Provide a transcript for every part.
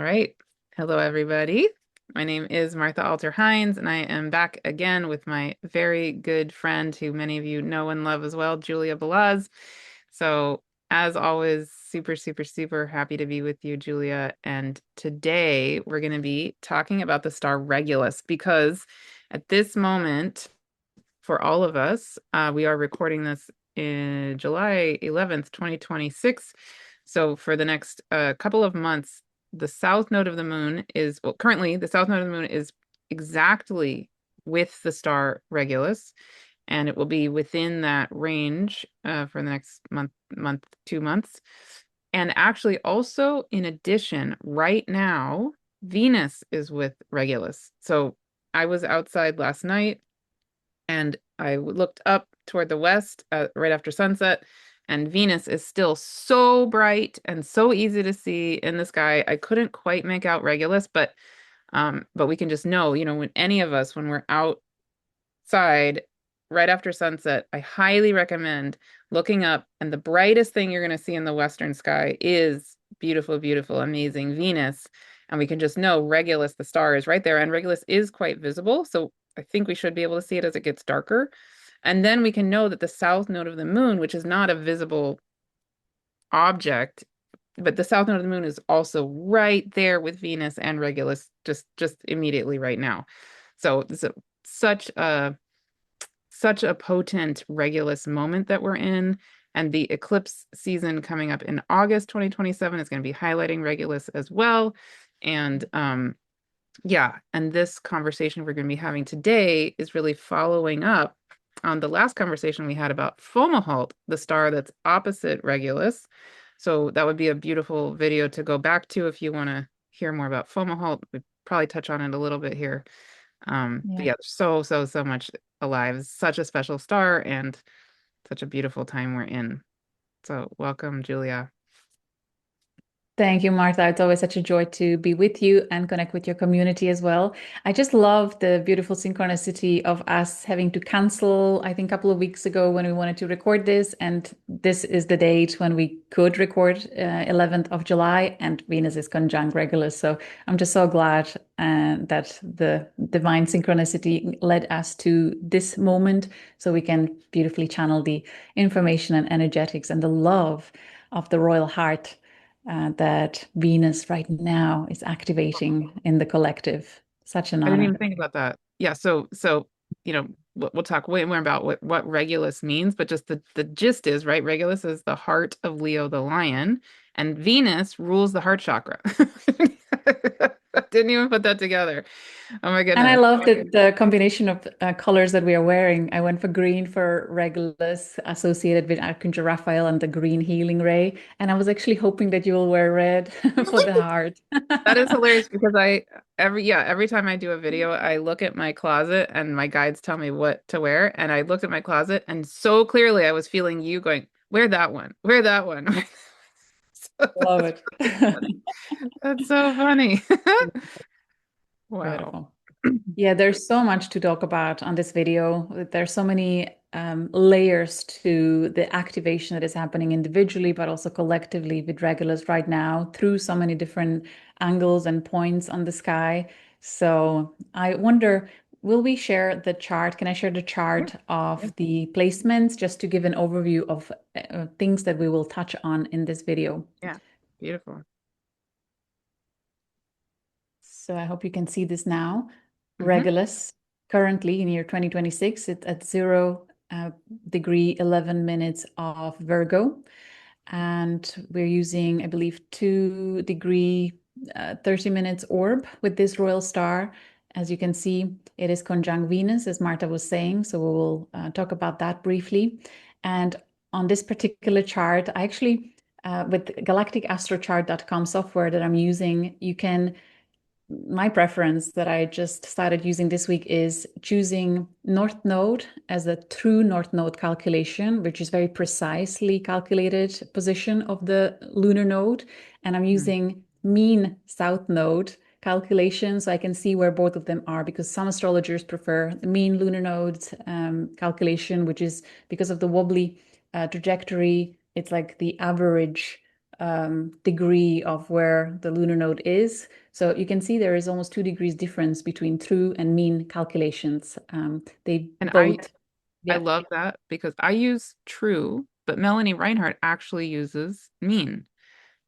right. Hello, everybody. My name is Martha Alter Hines, and I am back again with my very good friend who many of you know and love as well, Julia Balaz. So, as always, super, super, super happy to be with you, Julia. And today we're going to be talking about the star Regulus because at this moment, for all of us, we are recording this in July 11th, 2026. So, for the next couple of months, the south node of the moon is, well, currently the south node of the moon is exactly with the star Regulus, and it will be within that range for the next month, 2 months. And actually, also in addition, right now, Venus is with Regulus. So I was outside last night and I looked up toward the west right after sunset, and Venus is still so bright and so easy to see in the sky. I couldn't quite make out Regulus, but we can just know, when any of us, when we're outside right after sunset, I highly recommend looking up, and the brightest thing you're going to see in the western sky is beautiful, beautiful, amazing Venus. And we can just know Regulus, the star, is right there, and Regulus is quite visible. So I think we should be able to see it as it gets darker. And then we can know that the south node of the moon, which is not a visible object, but the south node of the moon is also right there with Venus and Regulus just immediately right now. So it's such a potent Regulus moment that we're in. And the eclipse season coming up in August 2027 is going to be highlighting Regulus as well. And yeah, and this conversation we're going to be having today is really following up on the last conversation we had about Fomalhaut, the star that's opposite Regulus. So that would be a beautiful video to go back to if you want to hear more about Fomalhaut. We probably touch on it a little bit here. But Yeah. yeah, so much alive. It's such a special star and such a beautiful time we're in. So welcome, Julia. Thank you, Martha. It's always such a joy to be with you and connect with your community as well. I just love the beautiful synchronicity of us having to cancel, I think, a couple of weeks ago when we wanted to record this. And this is the date when we could record 11th of July, and Venus is conjunct Regulus. So I'm just so glad that the divine synchronicity led us to this moment so we can beautifully channel the information and energetics and the love of the royal heart that Venus right now is activating in the collective. Such an I didn't honor. even think about that. Yeah, so we'll talk way more about what Regulus means, but just the gist is, right? Regulus is the heart of Leo the lion, and Venus rules the heart chakra. I didn't even put that together. Oh my And I goodness. love the combination of colors that we are wearing. I went for green for Regulus, associated with Archangel Raphael and the green healing ray. And I was actually hoping that you will wear red for the heart. That is hilarious because every time I do a video, I look at my closet and my guides tell me what to wear. And I looked at my closet and so clearly I was feeling you going, wear that one, wear that one. So Love that's it. really funny. That's so funny. Wow. Beautiful. Yeah, there's so much to talk about on this video. There's so many layers to the activation that is happening individually, but also collectively with Regulus right now through so many different angles and points on the sky. So I wonder, will we share the chart? Can I share the Yeah, chart yeah, of the placements just to give an overview of things that we will touch on in this video? yeah. Beautiful. So I hope you can see this now. Hmm. Regulus, currently in year 2026, it's at 0 degree 11 minutes of Virgo. And we're using, I believe, 2 degree 30 minutes orb with this royal star. As you can see, it is conjunct Venus, as Marta was saying. So we will talk about that briefly. And on this particular chart, I actually, with galacticastrochart.com software that I'm using, you can my preference that I just started using this week is choosing North Node as a true North Node calculation, which is very precisely calculated position of the lunar node. And I'm using mean South Node calculation so I can see where both of them are because some astrologers prefer the mean lunar node calculation, which is because of the wobbly trajectory. It's like the average degree of where the lunar node is. So you can see there is almost 2 degrees difference between true and mean calculations. They And both, I yeah, love that because I use true, but Melanie Reinhardt actually uses mean.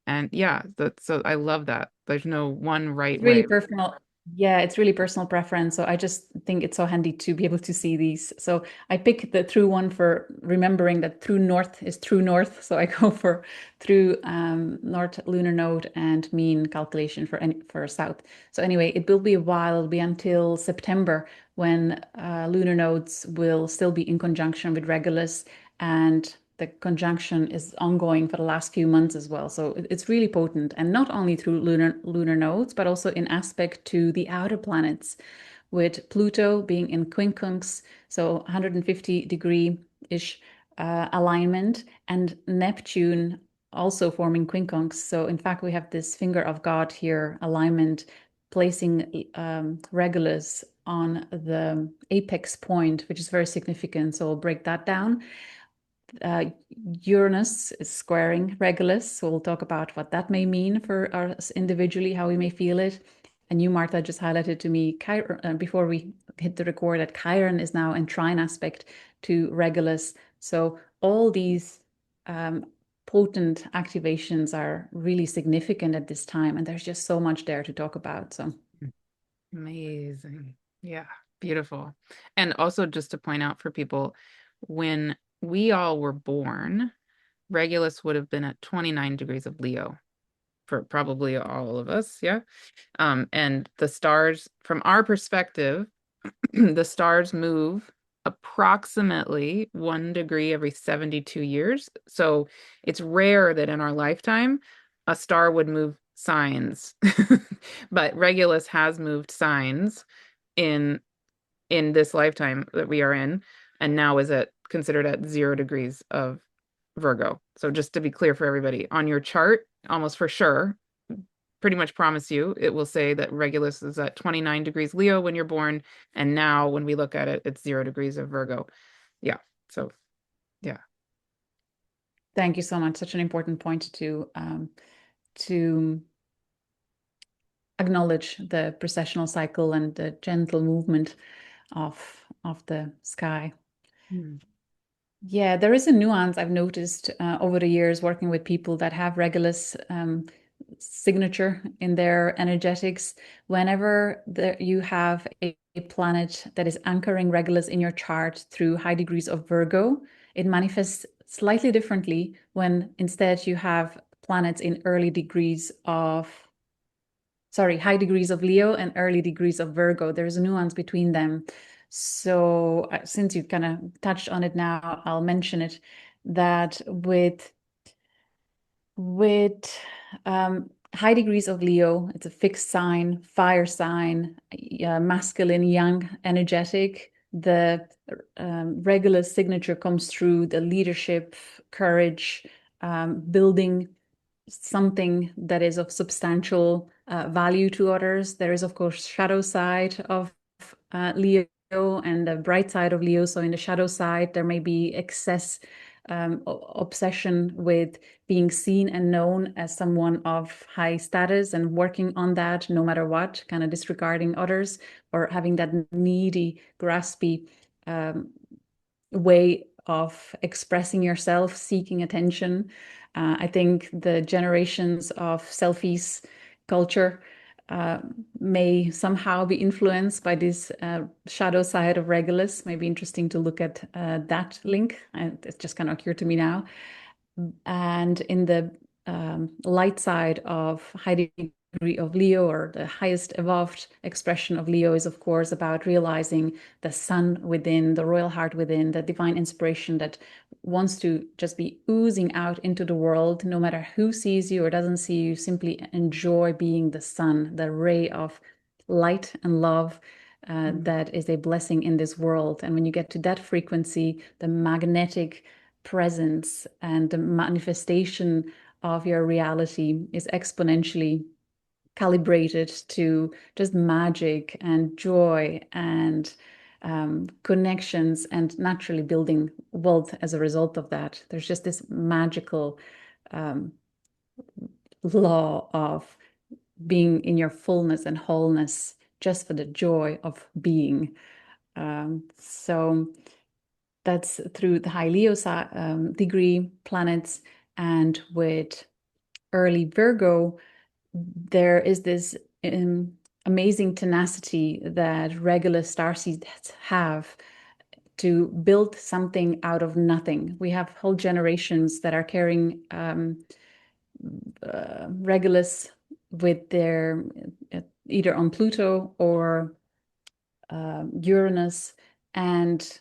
And yeah, so I love that. There's no one right it's really way. personal. Yeah, it's really personal preference. So I just think it's so handy to be able to see these. So I pick the true one for remembering that true north is true north. So I go for true north lunar node and mean calculation for south. So anyway, it will be a while. It'll be until September when lunar nodes will still be in conjunction with Regulus, and the conjunction is ongoing for the last few months as well. So it's really potent, and not only through lunar nodes, but also in aspect to the outer planets, with Pluto being in quincunx, so 150-degree-ish alignment, and Neptune also forming quincunx. So in fact, we have this finger of God here alignment, placing Regulus on the apex point, which is very significant. So we'll break that down. uh, Uranus is squaring Regulus, so we'll talk about what that may mean for us individually, how we may feel it. And you, Martha, just highlighted to me Chiron, before we hit the record, that Chiron is now in trine aspect to Regulus. So all these um, potent activations are really significant at this time, and there's just so much there to talk about. So Amazing. Yeah, beautiful. And also just to point out for people, when we all were born, Regulus would have been at 29 degrees of Leo for probably all of us. Yeah. And the stars, from our perspective, the stars move approximately 1 degree every 72 years. So it's rare that in our lifetime a star would move signs. But Regulus has moved signs in this lifetime that we are in, and now is at considered at 0 degrees of Virgo. So just to be clear for everybody, on your chart, almost for sure, pretty much promise you, it will say that Regulus is at 29 degrees Leo when you're born, and now when we look at it, it's 0 degrees of Virgo. Yeah. So yeah. thank you so much. Such an important point to acknowledge the precessional cycle and the gentle movement of the sky. Hmm. Yeah, there is a nuance I've noticed over the years working with people that have Regulus signature in their energetics. Whenever you have a planet that is anchoring Regulus in your chart through high degrees of Virgo, it manifests slightly differently when instead you have planets in high degrees of Leo and early degrees of Virgo. There's a nuance between them. So, since you kind of touched on it now, I'll mention it that with high degrees of Leo, it's a fixed sign, fire sign, masculine, young, energetic. The regular signature comes through the leadership, courage, building something that is of substantial value to others. There is, of course, shadow side of Leo and the bright side of Leo. So in the shadow side, there may be excess obsession with being seen and known as someone of high status and working on that no matter what, kind of disregarding others or having that needy, graspy way of expressing yourself, seeking attention. I think the generations of selfies culture uh, may somehow be influenced by this shadow side of Regulus. Maybe interesting to look at that link. It just kind of occurred to me now. And in the light side of high degree of Leo, or the highest evolved expression of Leo, is of course about realizing the sun within, the royal heart within, the divine inspiration that wants to just be oozing out into the world, no matter who sees you or doesn't see you. Simply enjoy being the sun, the ray of light and love. That is a blessing in this world. And when you get to that frequency, the magnetic presence and the manifestation of your reality is exponentially calibrated to just magic and joy and connections, and naturally building wealth as a result of that. There's just this magical um, law of being in your fullness and wholeness just for the joy of being. So that's through the high Leo degree planets. And with early Virgo, there is this amazing tenacity that regular starseeds have to build something out of nothing. We have whole generations that are carrying Regulus with their either on Pluto or Uranus, and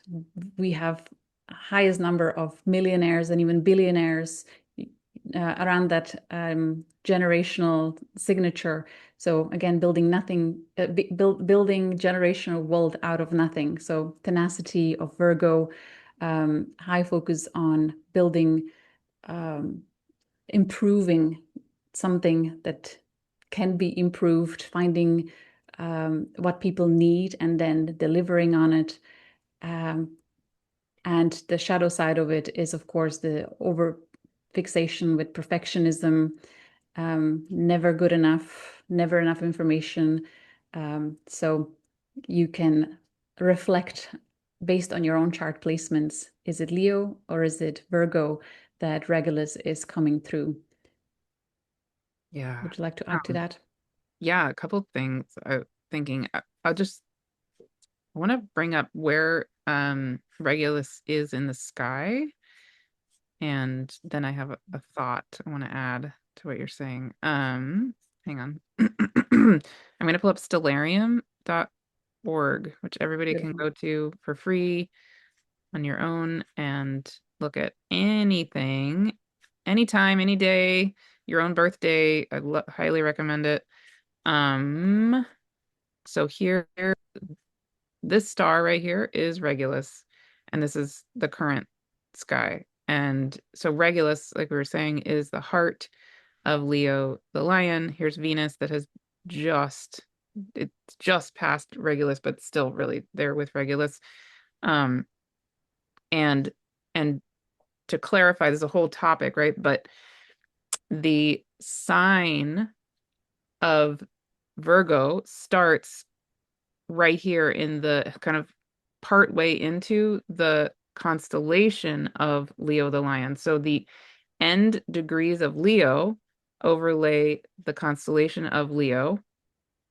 we have highest number of millionaires and even billionaires around that generational signature. So again, building nothing, building generational wealth out of nothing. So tenacity of Virgo, high focus on building, um, improving something that can be improved, finding what people need and then delivering on it. Um, and the shadow side of it is, of course, the over fixation with perfectionism, never good enough, never enough information. So you can reflect based on your own chart placements. Is it Leo or is it Virgo that Regulus is coming through? Yeah. Would you like to add to that? Yeah, a couple things I'm thinking. I'll just I want to bring up where Regulus is in the sky, and then I have a thought I want to add to what you're saying. Hang on. I'm gonna pull up stellarium.org, which everybody can Beautiful. go to for free on your own and look at anything, anytime, any day, your own birthday. I highly recommend it. Um, so here, this star right here is Regulus, and this is the current sky. And so Regulus, like we were saying, is the heart of Leo the lion. Here's Venus that has just it's just past Regulus, but still really there with Regulus. Um, and and to clarify, there's a whole topic, right? But the sign of Virgo starts right here in the kind of part way into the constellation of Leo the Lion. So the end degrees of Leo overlay the constellation of Leo,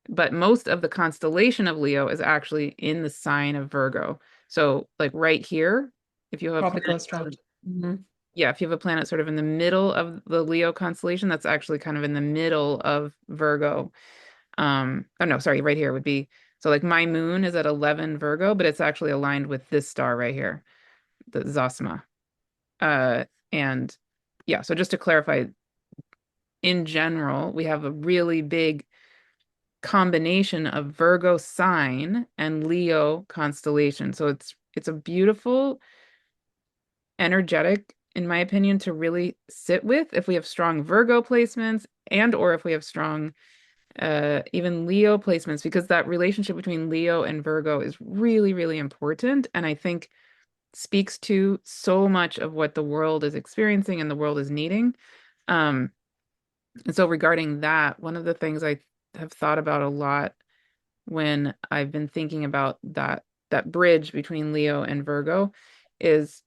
but most of the constellation of Leo is actually in the sign of Virgo. So like right here, if you have a Tropical planet sort of astrology. Mhm. yeah, if you have a planet sort of in the middle of the Leo constellation, that's actually kind of in the middle of Virgo. Oh no, sorry, right here would be so like my moon is at 11 Virgo, but it's actually aligned with this star right here, the Zosima. And yeah, so just to clarify, in general, we have a really big combination of Virgo sign and Leo constellation. So it's a beautiful, energetic, in my opinion, to really sit with if we have strong Virgo placements and or if we have strong even Leo placements, because that relationship between Leo and Virgo is really, really important. And I think speaks to so much of what the world is experiencing and the world is needing. Um, and so regarding that, one of the things I have thought about a lot when I've been thinking about that bridge between Leo and Virgo is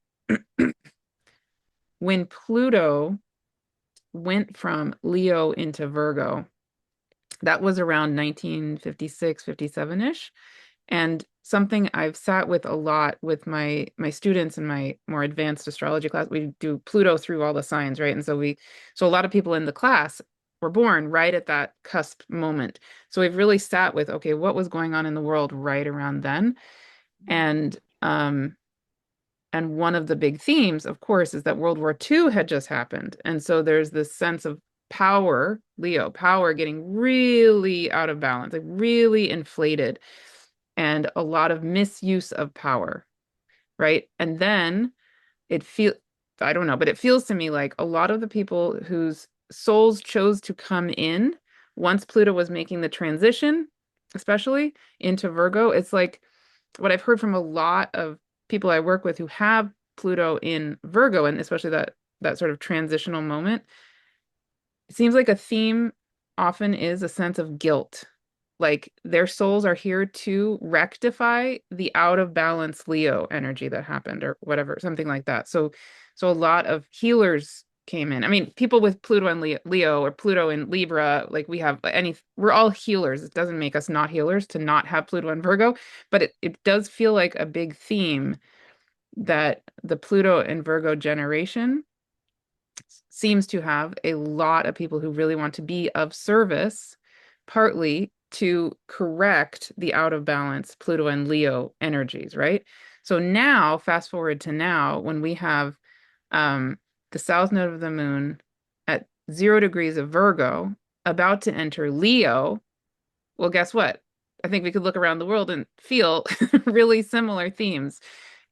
when Pluto went from Leo into Virgo, that was around 1956, 57-ish. And something I've sat with a lot with my students in my more advanced astrology class, we do Pluto through all the signs, right? And so a lot of people in the class were born right at that cusp moment. So we've really sat with, okay, what was going on in the world right around then? And and one of the big themes, of course, is that World War II had just happened. And so there's this sense of power, Leo, power getting really out of balance, like really inflated, and a lot of misuse of power, right? And then it feel I don't know, but it feels to me like a lot of the people whose souls chose to come in once Pluto was making the transition, especially into Virgo, it's like what I've heard from a lot of people I work with who have Pluto in Virgo, and especially that sort of transitional moment, it seems like a theme often is a sense of guilt. Like their souls are here to rectify the out of balance Leo energy that happened or whatever, something like that. So a lot of healers came in. I mean, people with Pluto and Leo or Pluto and Libra, like we have we're all healers. It doesn't make us not healers to not have Pluto and Virgo, but it does feel like a big theme that the Pluto and Virgo generation seems to have a lot of people who really want to be of service, partly to correct the out of balance Pluto and Leo energies, right? So now, fast forward to now, when we have um, the south node of the moon at 0 degrees of Virgo, about to enter Leo, well, guess what? I think we could look around the world and feel really similar themes.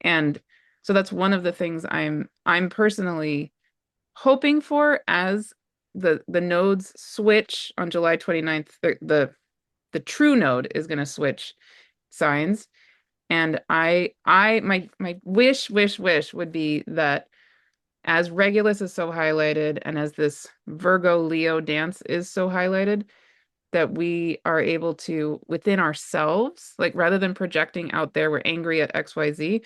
And so that's one of the things I'm personally hoping for as the nodes switch on July 29th. The true node is going to switch signs. And my wish would be that as Regulus is so highlighted and as this Virgo Leo dance is so highlighted, that we are able to within ourselves, like rather than projecting out there, we're angry at XYZ,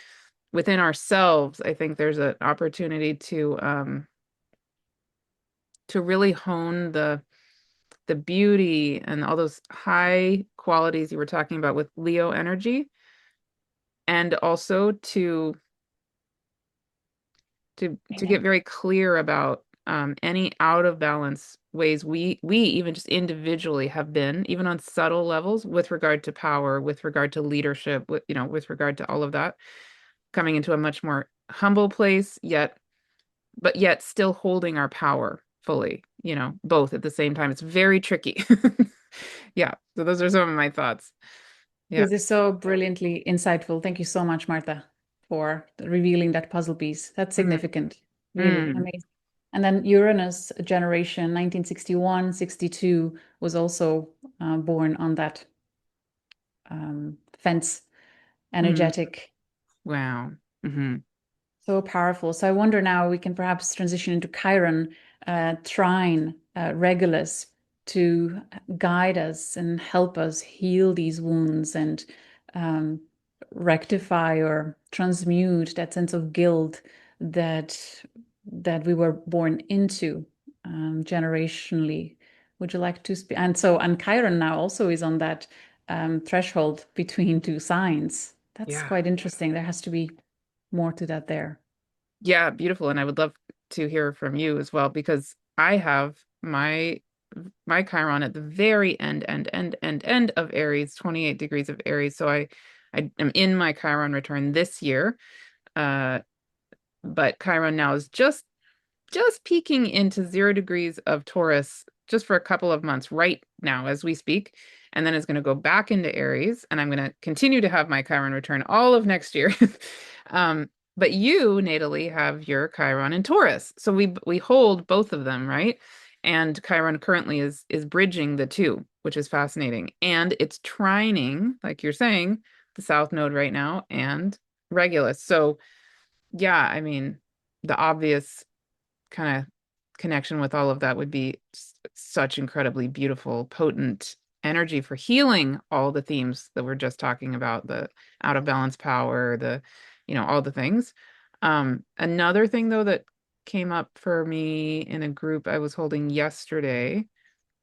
within ourselves, I think there's an opportunity to really hone the beauty and all those high qualities you were talking about with Leo energy, and also to get very clear about any out of balance ways we even just individually have been, even on subtle levels, with regard to power, with regard to leadership, with regard to all of that, coming into a much more humble place, yet still holding our power fully, both at the same time. It's very tricky. Yeah. So those are some of my thoughts. Yeah. This is so brilliantly insightful. Thank you so much, Martha, for revealing that puzzle piece. That's Mm, significant. Really mm. amazing. And then Uranus generation 1961, 62 was also born on that fence, Mm. energetic. Wow. Hmm. So powerful. So I wonder now we can perhaps transition into Chiron, trine, Regulus to guide us and help us heal these wounds and um, rectify or transmute that sense of guilt that that we were born into generationally. Would you like to speak? And Chiron now also is on that threshold between two signs. That's Yeah. quite interesting. There has to be more to that there. Yeah, beautiful. And I would love to hear from you as well, because I have my Chiron at the very end of Aries, 28 degrees of Aries. So I am in my Chiron return this year. Uh, but Chiron now is just peeking into 0 degrees of Taurus just for a couple of months right now as we speak. And then it's going to go back into Aries. And I'm going to continue to have my Chiron return all of next year. um, but you natally have your Chiron in Taurus. So we hold both of them, right? And Chiron currently is bridging the two, which is fascinating. And it's trining, like you're saying, the South Node right now and Regulus. So yeah, I mean, the obvious kind of connection with all of that would be such incredibly beautiful, potent energy for healing all the themes that we're just talking about, the out of balance power, all the things. Another thing though that came up for me in a group I was holding yesterday,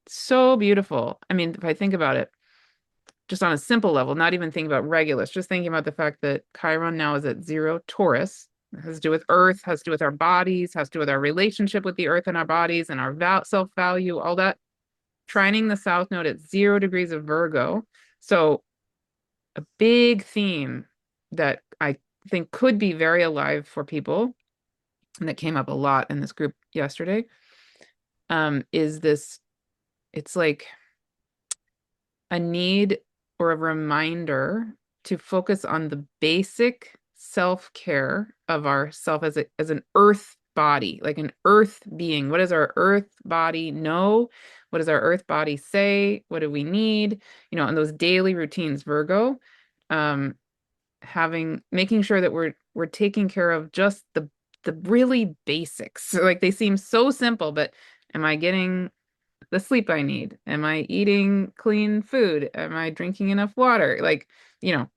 so beautiful. I mean, if I think about it, just on a simple level, not even thinking about Regulus, just thinking about the fact that Chiron now is at 0 Taurus. It has to do with Earth, has to do with our bodies, has to do with our relationship with the Earth and our bodies and our self-value, all that. Trining the South Node at 0 degrees of Virgo. So a big theme that I think could be very alive for people, and that came up a lot in this group yesterday, is this, it's like a need or a reminder to focus on the basic self-care of ourself as an earth body, like an earth being. What does our earth body know? What does our earth body say? What do we need? And those daily routines, Virgo, um, making sure that we're taking care of just the really basics. So, like they seem so simple, but Am I getting the sleep I need? Am I eating clean food? Am I drinking enough water? Like,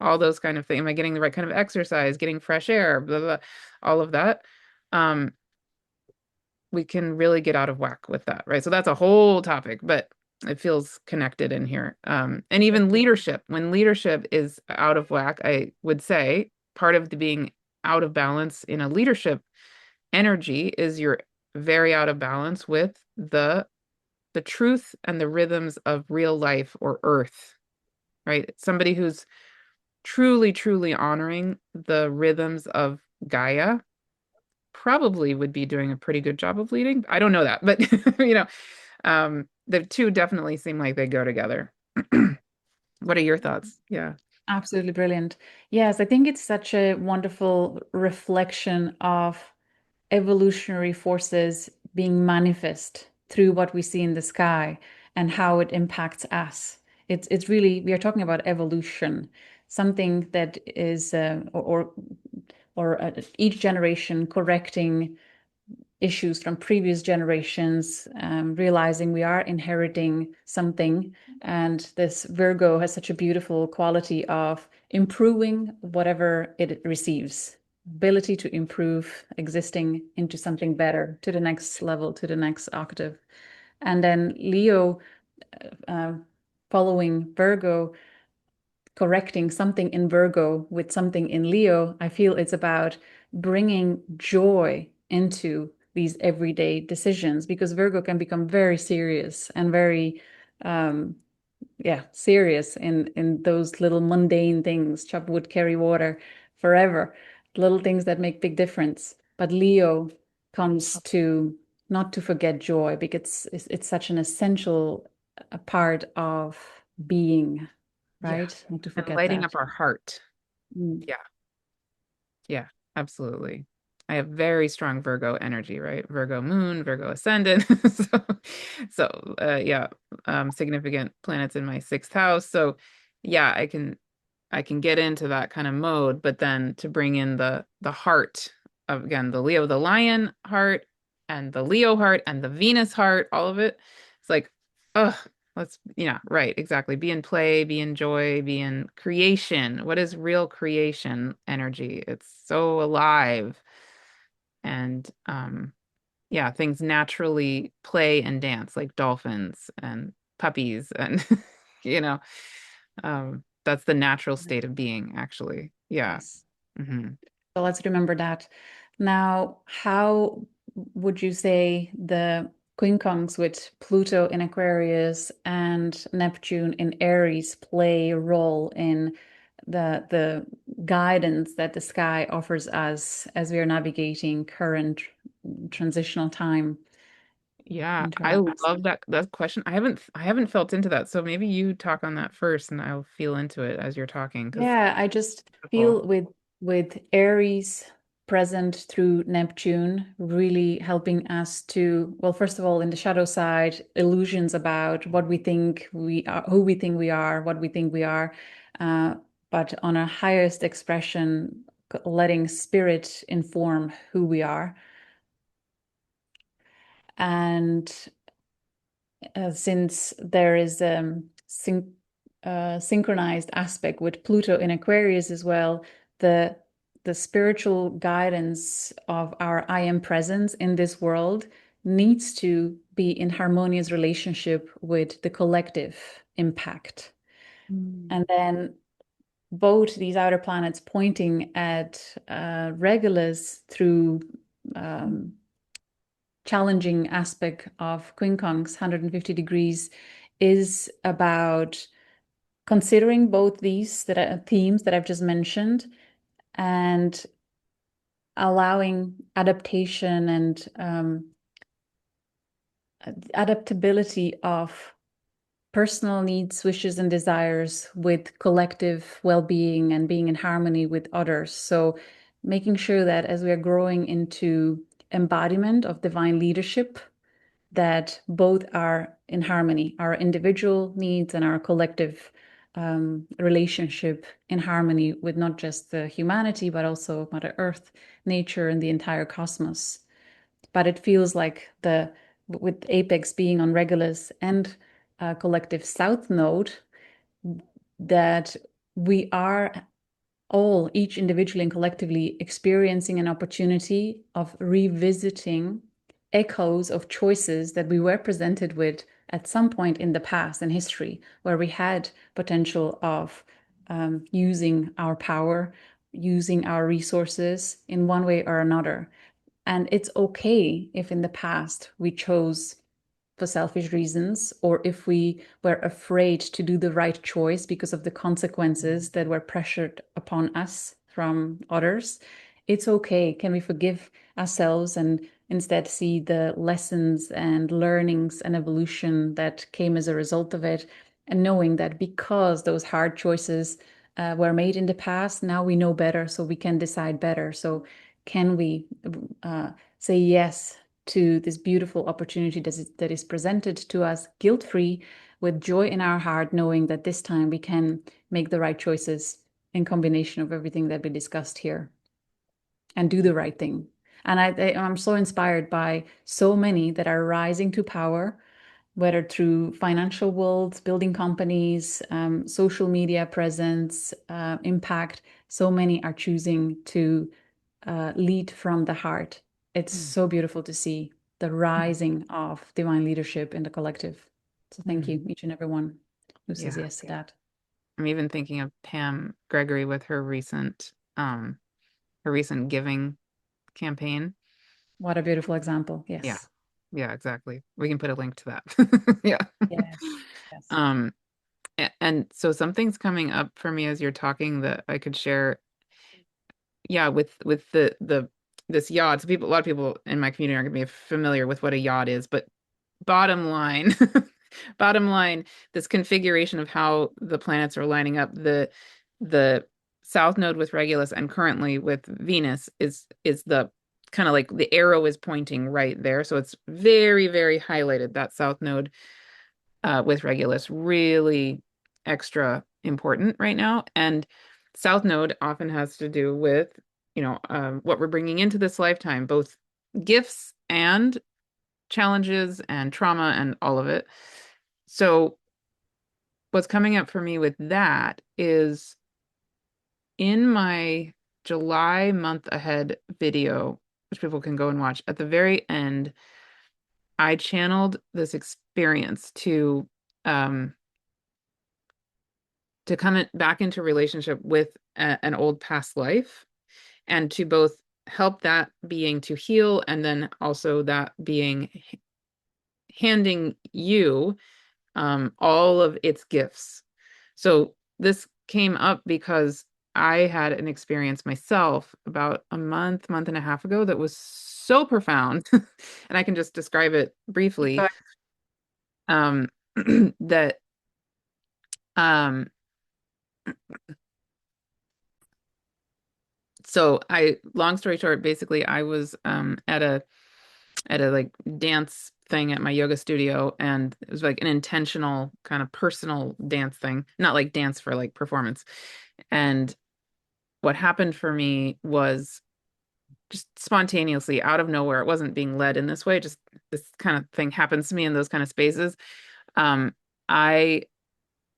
all those kind of things. Am I getting the right kind of exercise, getting fresh air, blah, blah, all of that? Um, we can really get out of whack with that, right? So that's a whole topic, but it feels connected in here. And even leadership, when leadership is out of whack, I would say part of the being out of balance in a leadership energy is you're very out of balance with the truth and the rhythms of real life or earth, right? Somebody who's truly, truly honoring the rhythms of Gaia probably would be doing a pretty good job of leading. I don't know that, but the two definitely seem like they go together. What are your thoughts? Yeah. Absolutely brilliant. Yes, I think it's such a wonderful reflection of evolutionary forces being manifest through what we see in the sky and how it impacts us. It's really, we are talking about evolution, something that is or each generation correcting issues from previous generations, realizing we are inheriting something. And this Virgo has such a beautiful quality of improving whatever it receives, ability to improve existing into something better, to the next level, to the next octave. And then Leo, uh, following Virgo, correcting something in Virgo with something in Leo, I feel it's about bringing joy into these everyday decisions because Virgo can become very serious and very, um, yeah, serious in those little mundane things, chop wood, carry water, forever, little things that make big difference. But Leo comes to not to forget joy because it's such an essential part of being, Yeah. right? Not to And forget lighting that. up our heart. Mm. Yeah. Yeah. Absolutely. I have very strong Virgo energy, right? Virgo moon, Virgo ascendant. Yeah, significant planets in my sixth house. So yeah, I can get into that kind of mode, but then to bring in the heart of again the Leo, the lion heart and the Leo heart and the Venus heart, all of it. It's like, ugh, let's yeah, right, exactly. Be in play, be in joy, be in creation. What is real creation energy? It's so alive. And yeah, things naturally play and dance like dolphins and puppies and you know that's the natural state of being, actually. Yeah. Yes. Hmm. So let's remember that. Now, how would you say the quincunx with Pluto in Aquarius and Neptune in Aries play a role in the guidance that the sky offers us as we are navigating current transitional time Yeah, into I our next? love that question. I haven't felt into that. So maybe you talk on that first and I'll feel into it as you're talking because Yeah, I just beautiful. feel with Aries present through Neptune really helping us to, well, first of all, in the shadow side, illusions about what we think we are, who we think we are, what we think we are, uh, but on a highest expression, letting spirit inform who we are. And since there is synchronized aspect with Pluto in Aquarius as well, the the spiritual guidance of our I am presence in this world needs to be in harmonious relationship with the collective impact. Mm. And then both these outer planets pointing at Regulus through um, challenging aspect of quincunx 150 degrees is about considering both these that are themes that I've just mentioned and allowing adaptation and adaptability of personal needs, wishes, and desires with collective well-being and being in harmony with others. So making sure that as we are growing into embodiment of divine leadership, that both are in harmony, our individual needs and our collective relationship in harmony with not just the humanity, but also Mother Earth, nature, and the entire cosmos. But it feels like with apex being on Regulus and collective south node, that we are all, each individually and collectively, experiencing an opportunity of revisiting echoes of choices that we were presented with at some point in the past in history, where we had potential of using our power, using our resources in one way or another. And it's okay if in the past we chose for selfish reasons, or if we were afraid to do the right choice because of the consequences that were pressured upon us from others. It's okay. Can we forgive ourselves and instead see the lessons and learnings and evolution that came as a result of it? And knowing that because those hard choices were made in the past, now we know better, so we can decide better. So, can we say yes to this beautiful opportunity that is presented to us guilt-free, with joy in our heart, knowing that this time we can make the right choices in combination of everything that we discussed here and do the right thing. And I'm so inspired by so many that are rising to power, whether through financial world, building companies, social media presence, impact. So many are choosing to lead from the heart. It's so beautiful to see the rising of divine leadership in the collective. So thank you, each and every one who says Yeah. yes to that. I'm even thinking of Pam Gregory with her recent giving campaign. What a beautiful example. Yeah. Yes. Yeah, exactly. We can put a link to that. Yeah. Yes. Yes. Um, and so something's coming up for me as you're talking that I could share. Yeah, with the this yod. So people, a lot of people in my community aren't gonna be familiar with what a yod is, but bottom line, bottom line, this configuration of how the planets are lining up, the south node with Regulus and currently with Venus is the kind of like the arrow is pointing right there. So it's very, very highlighted, that south node with Regulus, really extra important right now. And South Node often has to do with, what we're bringing into this lifetime, both gifts and challenges and trauma and all of it. So what's coming up for me with that is in my July month ahead video, which people can go and watch, at the very end, I channeled this experience um, to come back into relationship with an old past life and to both help that being to heal and then also that being handing you all of its gifts. So this came up because I had an experience myself about a month and a half ago that was so profound, and I can just describe it briefly. But Um, that um, so long story short, basically I was at a like dance thing at my yoga studio, and it was like an intentional kind of personal dance thing, not like dance for like performance. And what happened for me was just spontaneously out of nowhere. It wasn't being led in this way, just this kind of thing happens to me in those kind of spaces. Um, I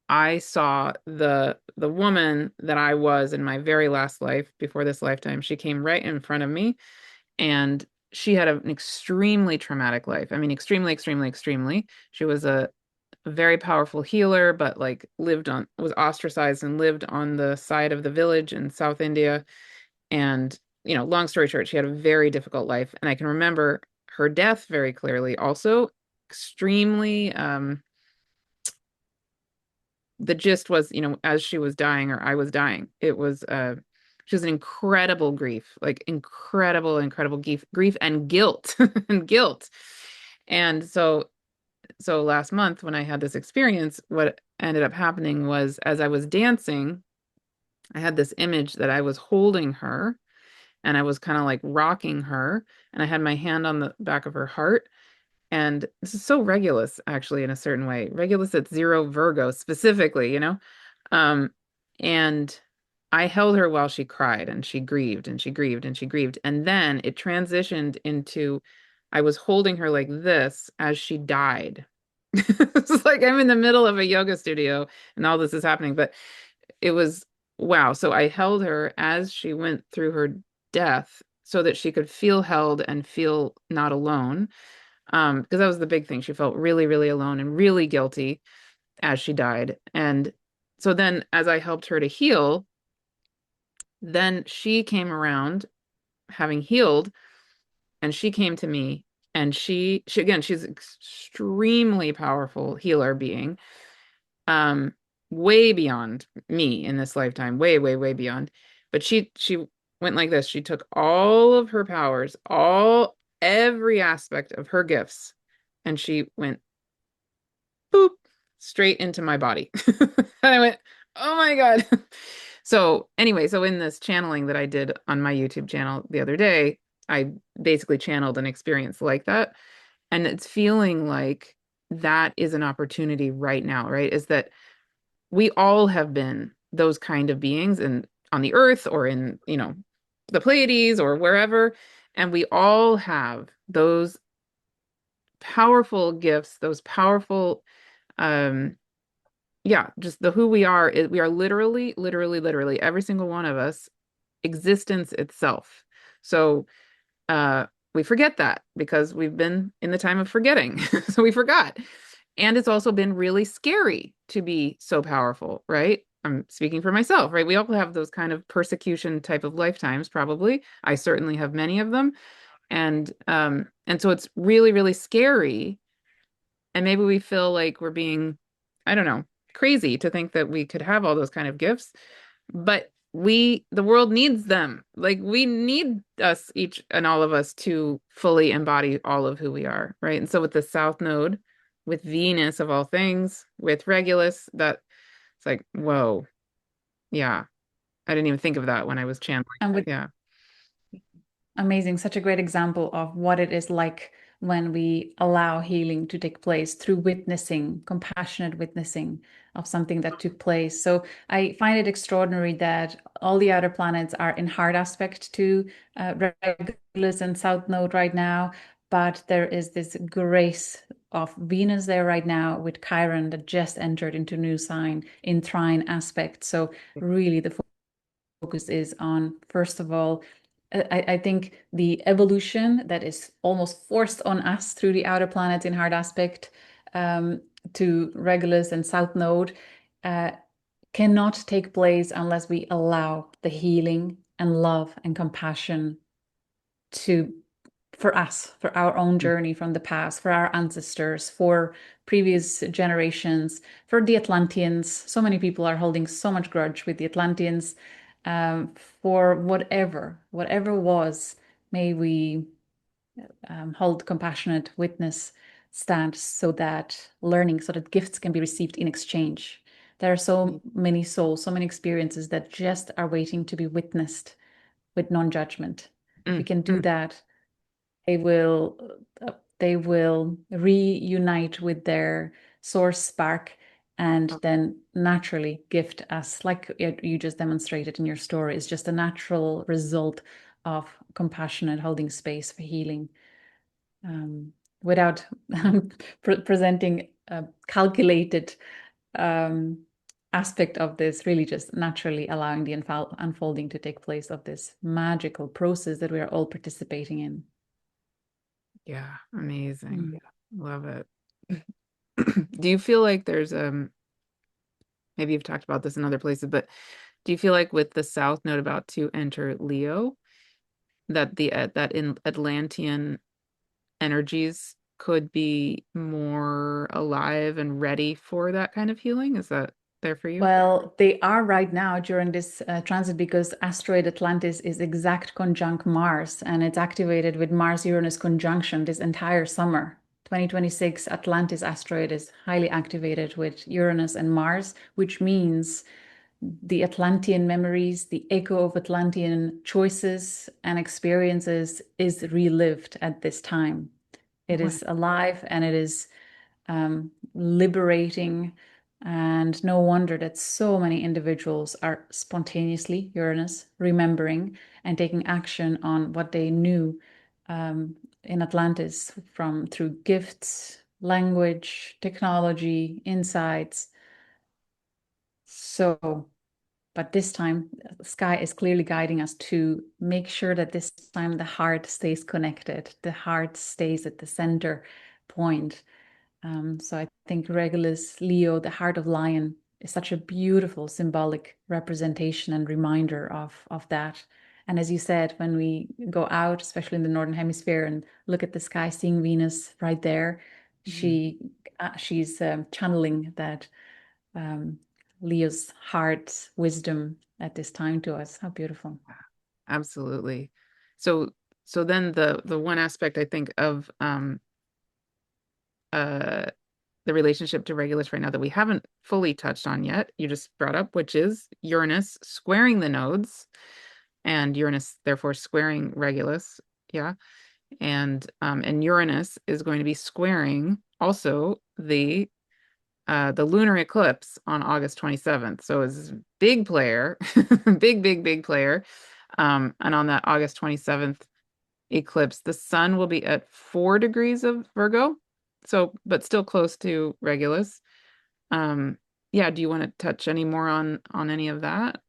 I saw the woman that I was in my very last life before this lifetime. She came right in front of me, and she had an extremely traumatic life. I mean, extremely, extremely, extremely. She was a very powerful healer, but like was ostracized and lived on the side of the village in South India. And, long story short, she had a very difficult life. And I can remember her death very clearly. Also, extremely, the gist was, as she was dying or I was dying, she was an incredible grief, like incredible, incredible grief and guilt and guilt. And so last month when I had this experience, what ended up happening was as I was dancing, I had this image that I was holding her and I was kind of like rocking her, and I had my hand on the back of her heart. And this is so Regulus, actually, in a certain way. Regulus at 0 Virgo specifically, Um, and I held her while she cried and she grieved and she grieved and she grieved. And then it transitioned into I was holding her like this as she died. It's like I'm in the middle of a yoga studio and all this is happening, but it was wow. So I held her as she went through her death so that she could feel held and feel not alone. Because that was the big thing. She felt really, really alone and really guilty as she died. And so then as I helped her to heal, then she came around having healed and she came to me and she again, she's an extremely powerful healer being. Um, Way beyond me in this lifetime, way, way, way beyond. But she went like this. She took all of her powers, every aspect of her gifts, and she went boop straight into my body. And I went, oh my God. So anyway, so in this channeling that I did on my YouTube channel the other day, I basically channeled an experience like that. And it's feeling like that is an opportunity right now, right? Is that we all have been those kind of beings and on the earth or in, the Pleiades or wherever. And we all have those powerful gifts, those powerful, um, yeah, just the who we are is we are literally, literally, literally every single one of us existence itself. So uh we forget that because we've been in the time of forgetting. So we forgot. And it's also been really scary to be so powerful, right? I'm speaking for myself, right? We all have those kind of persecution type of lifetimes, probably. I certainly have many of them. And so it's really, really scary. And maybe we feel like we're being, I don't know, crazy to think that we could have all those kind of gifts. But the world needs them. Like we need us, each and all of us, to fully embody all of who we are, right? And so with the South Node, with Venus of all things, with Regulus, that it's like, whoa, yeah. I didn't even think of that when I was channeling. And with Yeah. amazing, such a great example of what it is like when we allow healing to take place through witnessing, compassionate witnessing of something that took place. So I find it extraordinary that all the outer planets are in hard aspect to Regulus and South Node right now, but there is this grace of Venus there right now with Chiron that just entered into new sign in trine aspect. So really the focus is on, first of all, I think the evolution that is almost forced on us through the outer planets in hard aspect um, to Regulus and South Node uh, cannot take place unless we allow the healing and love and compassion to for us, for our own journey from the past, for our ancestors, for previous generations, for the Atlanteans. So many people are holding so much grudge with the Atlanteans for whatever was. May we hold compassionate witness stand so that learning, so that gifts can be received in exchange. There are so many souls, so many experiences that just are waiting to be witnessed with non-judgment. If we Mm, can do mm, that, they will they will reunite with their source spark and oh, then naturally gift us, like you just demonstrated in your story, is just a natural result of compassionate holding space for healing without presenting a calculated um, aspect of this, really just naturally allowing the unfolding to take place of this magical process that we are all participating in. yeah. Amazing. Mm. Love it. Do you feel like there's maybe you've talked about this in other places, but do you feel like with the South Node about to enter Leo, that the that in Atlantean energies could be more alive and ready for that kind of healing? Is that there for you? Well, they are right now during this transit because asteroid Atlantis is exact conjunct Mars and it's activated with Mars-Uranus conjunction this entire summer. 2026 Atlantis asteroid is highly activated with Uranus and Mars, which means the Atlantean memories, the echo of Atlantean choices and experiences is relived at this time. It Wow. is alive and it is liberating. And no wonder that so many individuals are spontaneously, Uranus, remembering and taking action on what they knew in Atlantis from through gifts, language, technology, insights. So, but this time, the sky is clearly guiding us to make sure that this time the heart stays connected, the heart stays at the center point. So I think Regulus Leo, the heart of lion, is such a beautiful symbolic representation and reminder of that. And as you said, when we go out, especially in the northern hemisphere, and look at the sky, seeing Venus right there, Mhm. she's channeling that um, Leo's heart wisdom at this time to us. How beautiful. Absolutely. So so then the one aspect I think of uh the relationship to Regulus right now that we haven't fully touched on yet, you just brought up, which is Uranus squaring the nodes and Uranus therefore squaring Regulus. Yeah. And Uranus is going to be squaring also the lunar eclipse on August 27th. So it's a big player, big player. And on that August 27th eclipse, the sun will be at 4 degrees of Virgo. So, but still close to Regulus. Um, yeah, do you want to touch any more on any of that?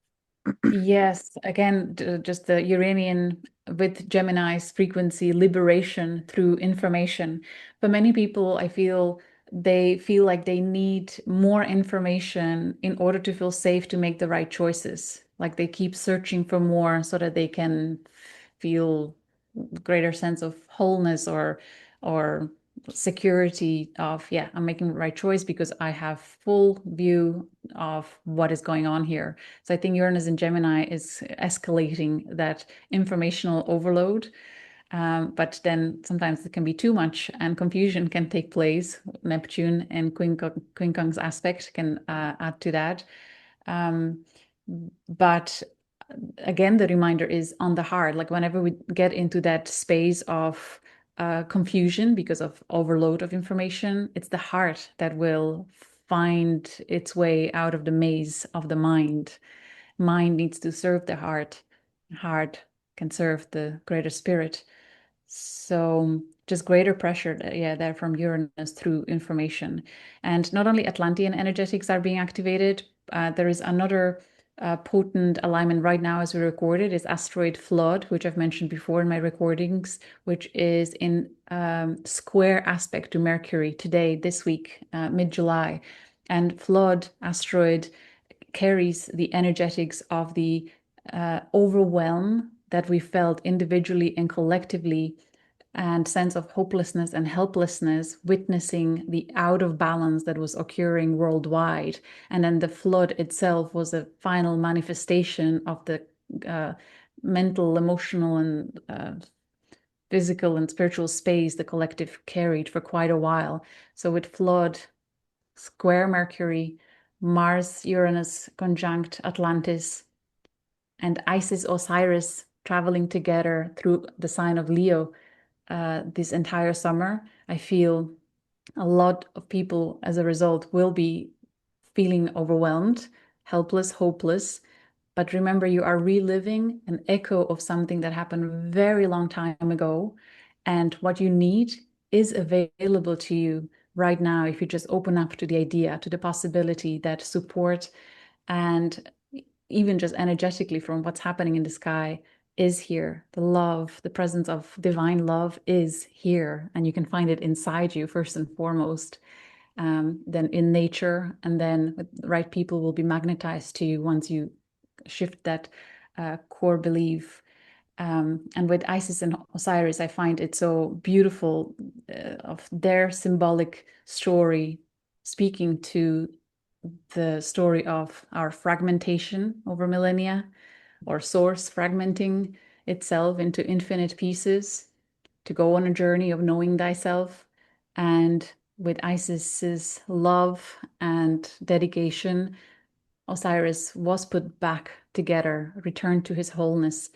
Yes, again, just the Uranian with Gemini's frequency liberation through information. For many people, I feel they feel like they need more information in order to feel safe to make the right choices. Like they keep searching for more so that they can feel greater sense of wholeness or security of, yeah, I'm making the right choice because I have full view of what is going on here. So I think Uranus in Gemini is escalating that informational overload. But then sometimes it can be too much and confusion can take place. Neptune and Quincunx aspect can add to that. Um, but again, the reminder is on the heart. Like whenever we get into that space of confusion because of overload of information, it's the heart that will find its way out of the maze of the mind. Mind needs to serve the heart. Heart can serve the greater spirit. So just greater pressure, yeah, there from Uranus through information. And not only Atlantean energetics are being activated, there is another potent alignment right now as we record it is asteroid flood, which I've mentioned before in my recordings, which is in square aspect to Mercury today, this week, mid-July. And flood asteroid carries the energetics of the overwhelm that we felt individually and collectively and sense of hopelessness and helplessness, witnessing the out of balance that was occurring worldwide. And then the flood itself was a final manifestation of the uh, mental, emotional, and physical and spiritual space the collective carried for quite a while. So with flood, square Mercury, Mars, Uranus conjunct Atlantis, and Isis Osiris traveling together through the sign of Leo this entire summer. I feel a lot of people, as a result, will be feeling overwhelmed, helpless, hopeless. But remember, you are reliving an echo of something that happened very long time ago. And what you need is available to you right now if you just open up to the idea, to the possibility that support and even just energetically from what's happening in the sky is here. The love, the presence of divine love is here, and you can find it inside you first and foremost. Then in nature, and then with the right people will be magnetized to you once you shift that core belief. And with Isis and Osiris, I find it so beautiful of their symbolic story speaking to the story of our fragmentation over millennia, or source fragmenting itself into infinite pieces to go on a journey of knowing thyself. And with Isis's love and dedication, Osiris was put back together, returned to his wholeness.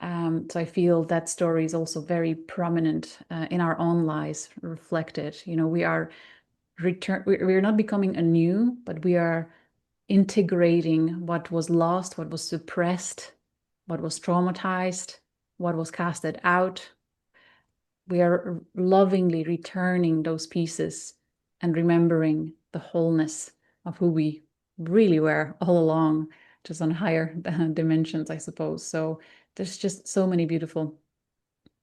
So I feel that story is also very prominent in our own lives, reflected. You know, we are we're not becoming anew, but we are integrating what was lost, what was suppressed, what was traumatized, what was casted out, we are lovingly returning those pieces and remembering the wholeness of who we really were all along, just on higher dimensions, I suppose. So there's just so many beautiful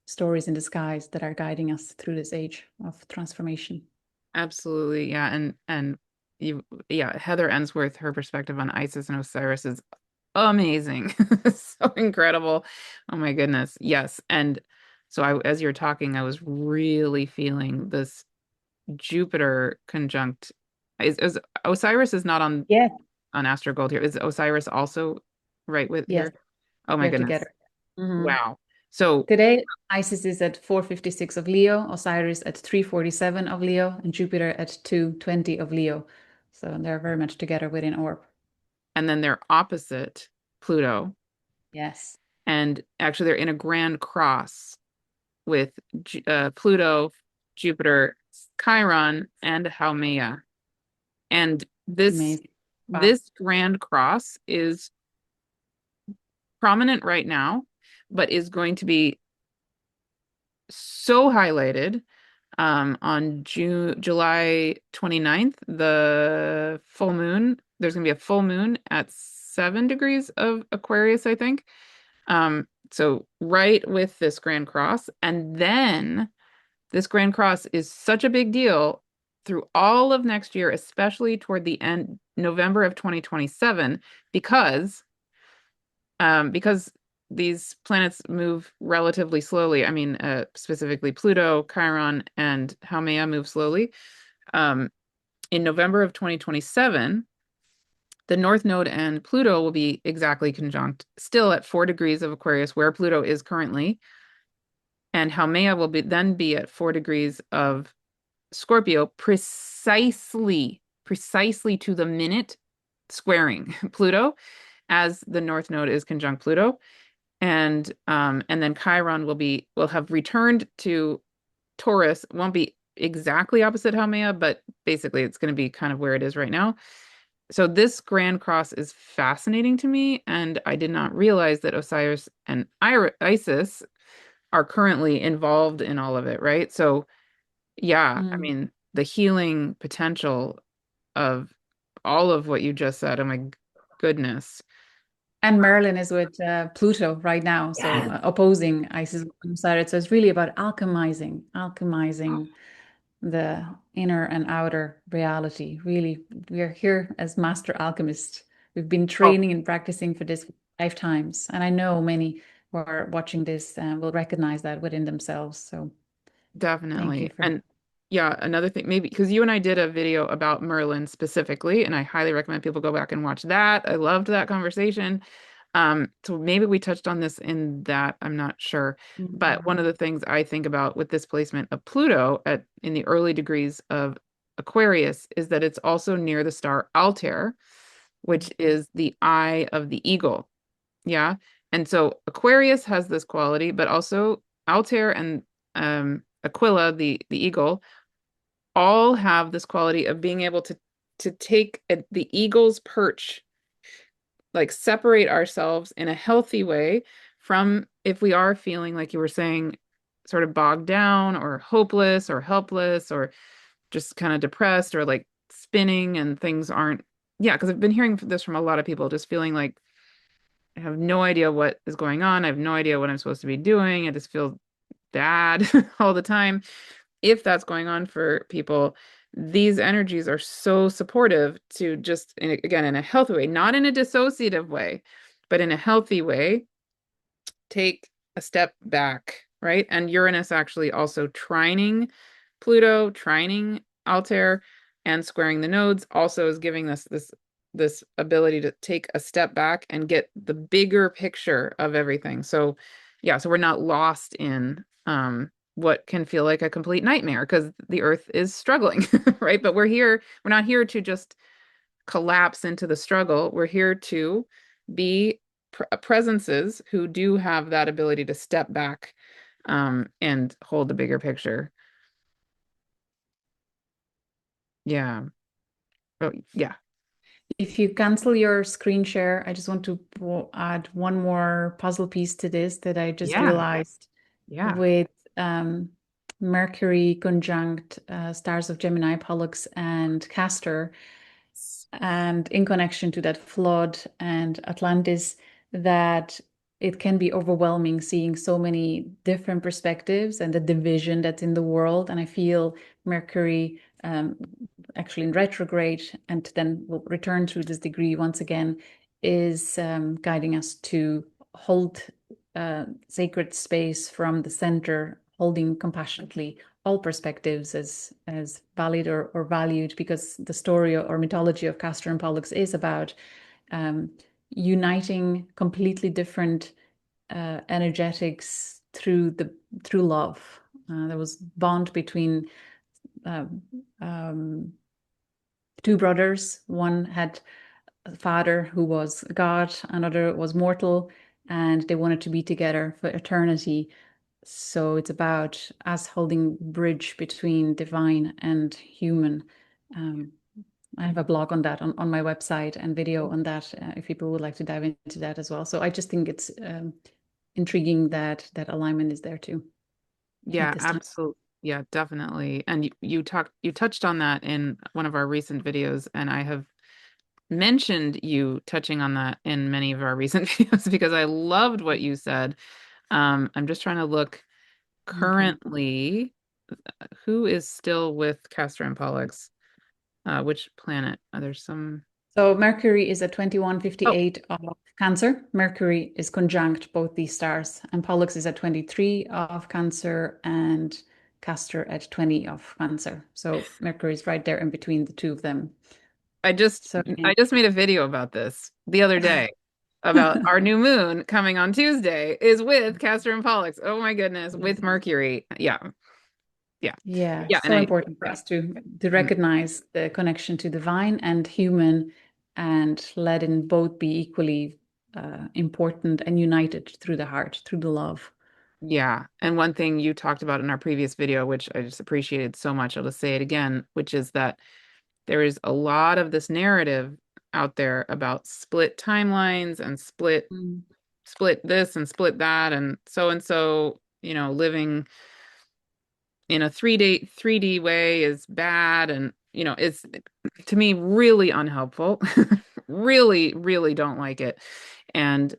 stories in disguise that are guiding us through this age of transformation. Absolutely. Yeah. And you yeah, Heather Ensworth, her perspective on Isis and Osiris is amazing. So incredible. Oh my goodness. Yes. And so as you're talking, I was really feeling this Jupiter conjunct. Is Osiris is not Yeah. on Astro Gold here. Is Osiris also right with Yes, here? Oh my they're goodness. together. Mhm. Wow. So Today, Isis is at 456 of Leo, Osiris at 347 of Leo, and Jupiter at 220 of Leo. So they're very much together within orb. and then they're opposite Pluto. Yes. And actually they're in a grand cross with Pluto, Jupiter, Chiron, and Haumea. And Amazing. Wow. this grand cross is prominent right now, but is going to be so highlighted on July 29th, the full moon. There's going to be a full moon at 7 degrees of Aquarius, I think. So right with this Grand Cross. And then this Grand Cross is such a big deal through all of next year, especially toward the end, November of 2027, because these planets move relatively slowly. I mean, specifically Pluto, Chiron, and Haumea move slowly. Um, in November of 2027, the North Node and Pluto will be exactly conjunct, still at 4 degrees of Aquarius, where Pluto is currently, and Haumea will be at 4 degrees of Scorpio, precisely to the minute, squaring Pluto, as the North Node is conjunct Pluto. And then Chiron will have returned to Taurus. Won't be exactly opposite Haumea, but basically it's going to be kind of where it is right now. So this Grand Cross is fascinating to me, and I did not realize that Osiris and Isis are currently involved in all of it, right? So yeah, I Mm. mean, the healing potential of all of what you just said. Oh my goodness. And Merlin is with Pluto right now, so Yes. opposing Isis and Osiris. So it's really about alchemizing the inner and outer reality. Really, we are here as master alchemists. We've been Oh, training and practicing for this lifetimes, and I know many who are watching this will recognize that within themselves. So thank you definitely. for. And yeah, another thing, maybe because you and I did a video about Merlin specifically, and I highly recommend people go back and watch that. I loved that conversation. So maybe we touched on this in that, I'm not sure. But one of the things I think about with this placement of Pluto in the early degrees of Aquarius is that it's also near the star Altair, which is the eye of the eagle. Yeah. And so Aquarius has this quality, but also Altair and Aquila, the eagle, all have this quality of being able to take the eagle's perch, like separate ourselves in a healthy way from if we are feeling like you were saying, sort of bogged down or hopeless or helpless or just kind of depressed or like spinning and things aren't. Yeah, because I've been hearing this from a lot of people, just feeling like I have no idea what is going on. I have no idea what I'm supposed to be doing. I just feel bad all the time. If that's going on for people, these energies are so supportive to just, again, in a healthy way, not in a dissociative way, but in a healthy way, take a step back, right? And Uranus actually also trining Pluto, trining Altair, and squaring the nodes also is giving us this ability to take a step back and get the bigger picture of everything. So yeah, so we're not lost in what can feel like a complete nightmare because the earth is struggling, right? But we're not here to just collapse into the struggle. We're here to be presences who do have that ability to step back and hold the bigger picture. Yeah. Oh, yeah. If you cancel your screen share, I just want to add one more puzzle piece to this that I just Yeah. realized Yeah. with um, Mercury conjunct stars of Gemini, Pollux, and Castor, and in connection to that flood and Atlantis, that it can be overwhelming seeing so many different perspectives and the division that's in the world. And I feel Mercury actually in retrograde and then will return through this degree once again is guiding us to hold sacred space from the center, holding compassionately all perspectives as valid or valued, because the story or mythology of Castor and Pollux is about uniting completely different energetics through love. There was bond between um, um, two brothers. One had a father who was God, another was mortal, and they wanted to be together for eternity. So it's about us holding bridge between divine and human. Um, I have a blog on that on my website and video on that if people would like to dive into that as well. So I just think it's intriguing that that alignment is there too at Yeah, this time. absolutely. Yeah, definitely. And you touched on that in one of our recent videos, and I have mentioned you touching on that in many of our recent videos because I loved what you said. I'm just trying to look Thank you. currently who is still with Castor and Pollux. Which planet? There's some. So Mercury is at Oh, 2158 of Cancer. Mercury is conjunct both these stars, and Pollux is at 23 of Cancer and Castor at 20 of Cancer. So Mercury is right there in between the two of them. I just So I just made a video about this the other day about our new moon coming on Tuesday is with Castor and Pollux. Oh my goodness, with Mercury. Yeah, yeah, yeah, yeah. And so I, important for yeah. us to Mhm. recognize the connection to divine and human, and let it both be equally important and united through the heart, through the love. Yeah. And one thing you talked about in our previous video, which I just appreciated so much, I'll just say it again, which is that there is a lot of this narrative out there about split timelines and Mm. split this and split that and so, living in a 3D way is bad and it's to me really unhelpful. Really, really don't like it. And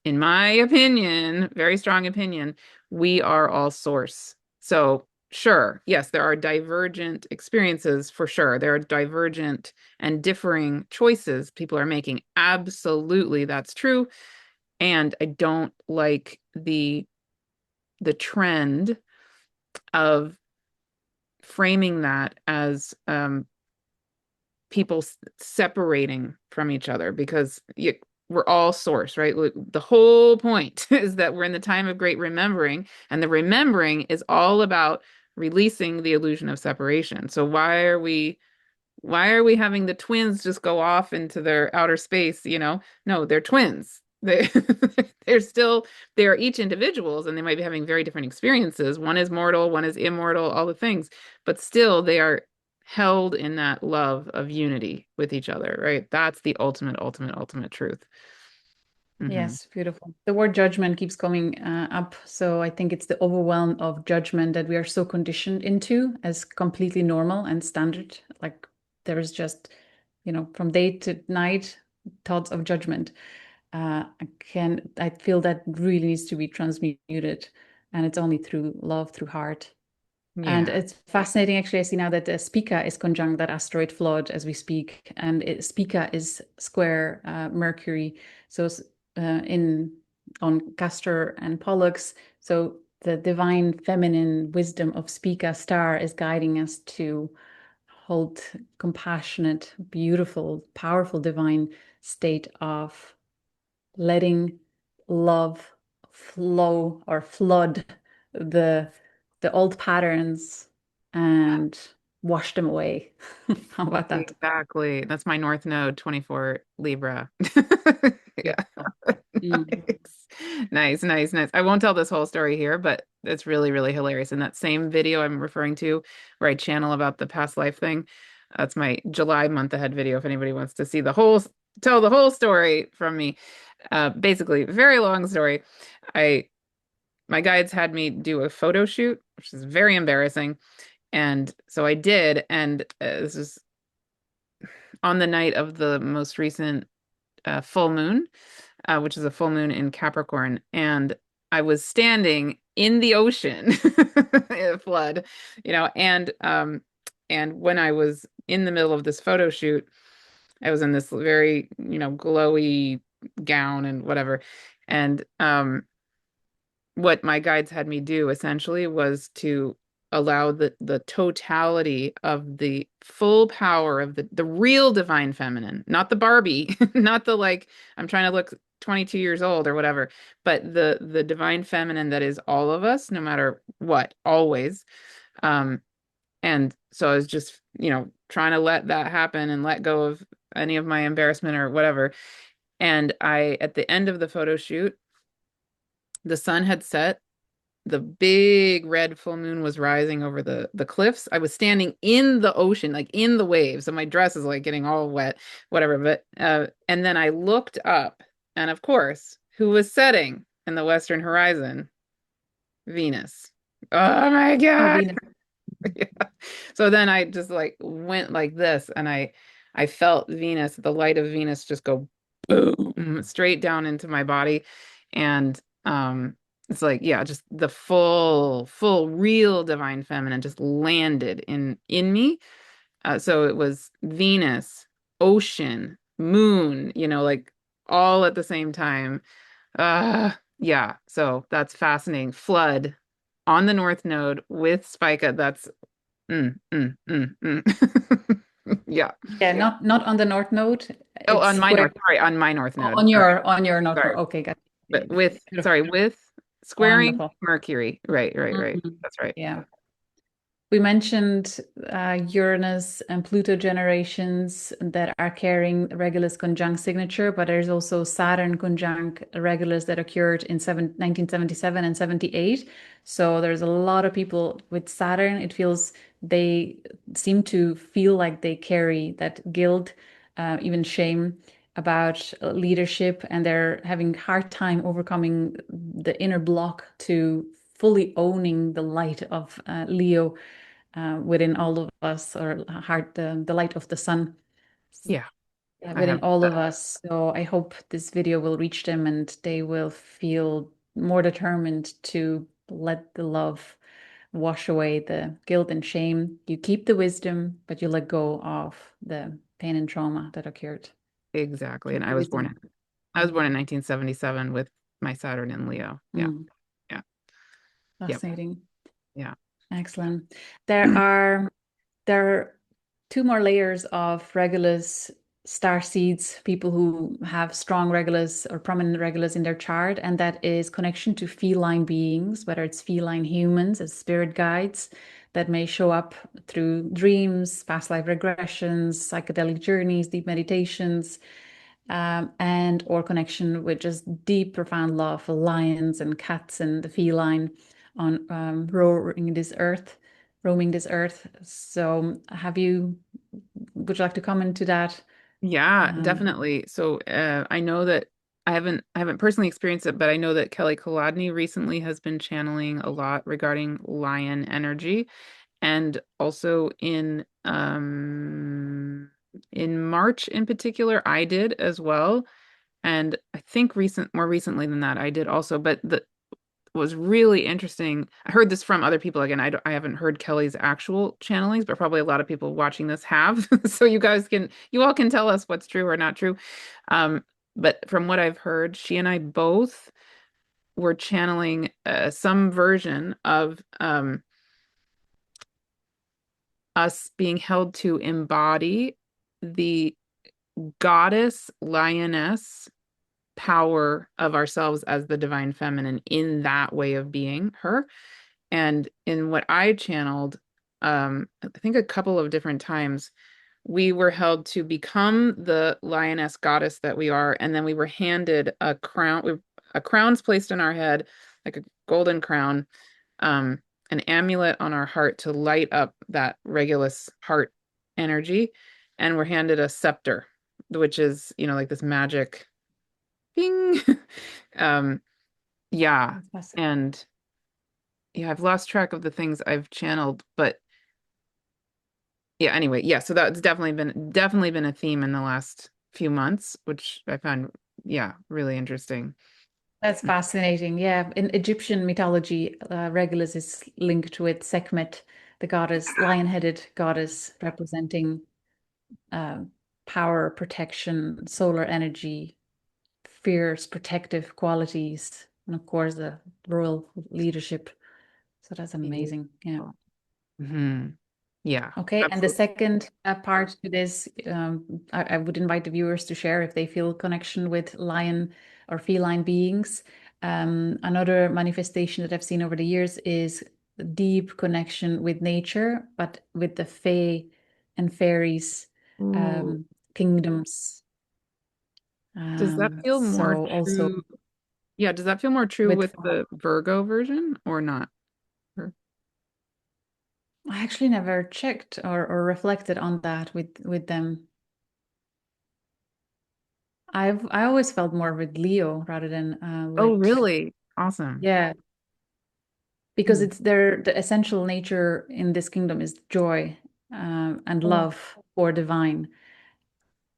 in my opinion, very strong opinion, we are all source. So, sure, yes, there are divergent experiences for sure. There are divergent and differing choices people are making. Absolutely, that's true. And I don't like the trend of framing that as people separating from each other because we're all source, right? The whole point is that we're in the time of great remembering, and the remembering is all about releasing the illusion of separation. So why are we having the twins just go off into their outer space, No, they're twins. They're still they are each individuals and they might be having very different experiences. One is mortal, one is immortal, all the things, but still they are held in that love of unity with each other, right? That's the ultimate, ultimate, ultimate truth. Hmm. Yes, beautiful. The word judgment keeps coming up. So I think it's the overwhelm of judgment that we are so conditioned into as completely normal and standard. Like there is just, from day to night, thoughts of judgment. I feel that really needs to be transmuted. And it's only through love, through heart. And Yeah. it's fascinating, actually. I see now that Spica is conjunct that asteroid flood as we speak, and Spica is square Mercury. So in on Castor and Pollux. So the divine feminine wisdom of Spica star is guiding us to hold compassionate, beautiful, powerful divine state of letting love flow or flood the the old patterns and wash them away. How about that? Exactly. That's my North Node 24 Libra. Yeah. Beautiful. Mm. Nice. Nice, nice, nice. I won't tell this whole story here, but it's really, really hilarious. In that same video I'm referring to, where I channel about the past life thing, that's my July month ahead video if anybody wants to see tell the whole story from me. Basically, very long story. I My guides had me do a photo shoot which is very embarrassing. And so I did, and this is on the night of the most recent full moon, which is a full moon in Capricorn, and I was standing in the ocean, in a flood, and when I was in the middle of this photo shoot, I was in this very, glowy gown and whatever, and what my guides had me do essentially was to allow the totality of the full power of the real divine feminine, not the Barbie, not the like I'm trying to look 22 years old or whatever, but the divine feminine that is all of us, no matter what, always. Um, and so I was just, trying to let that happen and let go of any of my embarrassment or whatever. And at the end of the photo shoot, the sun had set, the big red full moon was rising over the cliffs. I was standing in the ocean, like in the waves, so my dress is like getting all wet, whatever. But and then I looked up, and of course, who was setting in the western horizon? Venus. Oh my Oh, God. Venus. Yeah. So then I just like went like this, and I felt Venus, the light of Venus just go boom straight down into my body. And it's like, yeah, just the full real divine feminine just landed in me. So it was Venus, ocean, moon, like all at the same time. Yeah, so that's fascinating. Flood on the North Node with Spica. That's yeah. Yeah, not on the North Node. Oh, It's square On my North Node. on Sorry. your North Node. Sorry. Okay, got But it. with squaring Wonderful. Mercury. Right, right, right. Mhm. That's right. Yeah. We mentioned Uranus and Pluto generations that are carrying Regulus conjunct signature, but there's also Saturn conjunct Regulus that occurred in 1977 and 78. So there's a lot of people with Saturn. It feels they seem to feel like they carry that guilt, even shame about leadership, and they're having hard time overcoming the inner block to fully owning the light of Leo within all of us, or heart, the light of the sun Yeah, I within have all of that. us. So I hope this video will reach them and they will feel more determined to let the love wash away the guilt and shame. You keep the wisdom, but you let go of the pain and trauma that occurred. Exactly. And Keep the wisdom. I was born Mhm. in 1977 with my Saturn in Leo. Yeah. Mm, Yeah. Yep. fascinating. Yeah. Excellent. There are There are two more layers of Regulus star seeds, people who have strong Regulus or prominent Regulus in their chart, and that is connection to feline beings, whether it's feline humans as spirit guides that may show up through dreams, past life regressions, psychedelic journeys, deep meditations, and or connection with just deep, profound love for lions and cats and the feline on roaming this earth. So, would you like to comment to that? Yeah, Um, definitely. So I know that I haven't personally experienced it, but I know that Kelly Kolodny recently has been channeling a lot regarding lion energy. And also in March in particular, I did as well. And I think more recently than that, I did also. But the was really interesting. I heard this from other people. Again, I haven't heard Kelly's actual channelings, but probably a lot of people watching this have. So you all can tell us what's true or not true. Um, but from what I've heard, she and I both were channeling some version of us being held to embody the goddess lioness power of ourselves as the divine feminine in that way of being her. And in what I channeled, I think a couple of different times, we were held to become the lioness goddess that we are, and then we were handed a crown. A crown's placed in our head, like a golden crown, um, an amulet on our heart to light up that Regulus heart energy, and we're handed a scepter, which is, like this magic thing. Um, yeah, that's fascinating. and yeah, I've lost track of the things I've channeled, but yeah, anyway, yeah, so that's definitely been a theme in the last few months, which I found, yeah, really interesting. That's fascinating. Yeah, in Egyptian mythology, Regulus is linked with Sekhmet, the goddess, lion-headed goddess representing uh, power, protection, solar energy, fierce, protective qualities, and of course the royal leadership. So that's amazing. Yeah. Beautiful. Hmm. Yeah, Okay, and the absolutely. second part to this, I would invite the viewers to share if they feel connection with lion or feline beings. Another manifestation that I've seen over the years is deep connection with nature, but with the fae and fairies Ooh. um, kingdoms. Does that feel more So also true? Yeah, does that feel more true with, with the Virgo version or not? Or- I actually never checked or reflected on that with them. I always felt more with Leo rather than Oh, with really? Awesome. yeah, because Hmm. it's their the essential nature in this kingdom is joy and Oh, love for divine.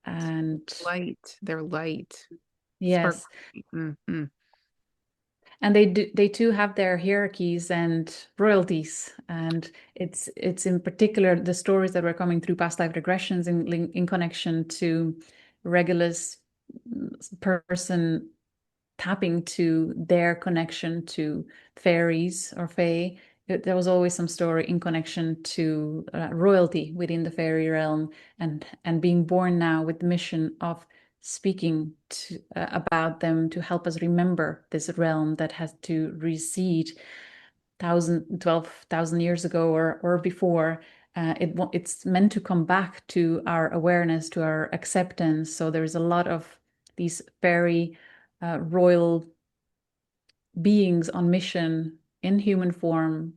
And light. They're light. Spark. yes, Mm-hmm. and they too have their hierarchies and royalties, and it's in particular the stories that were coming through past life regressions in connection to Regulus person tapping to their connection to fairies or fae. There was always some story in connection to royalty within the fairy realm, and being born now with the mission of speaking about them to help us remember this realm that has to recede 12,000 years ago or before. It's meant to come back to our awareness, to our acceptance. So there's a lot of these very royal beings on mission in human form,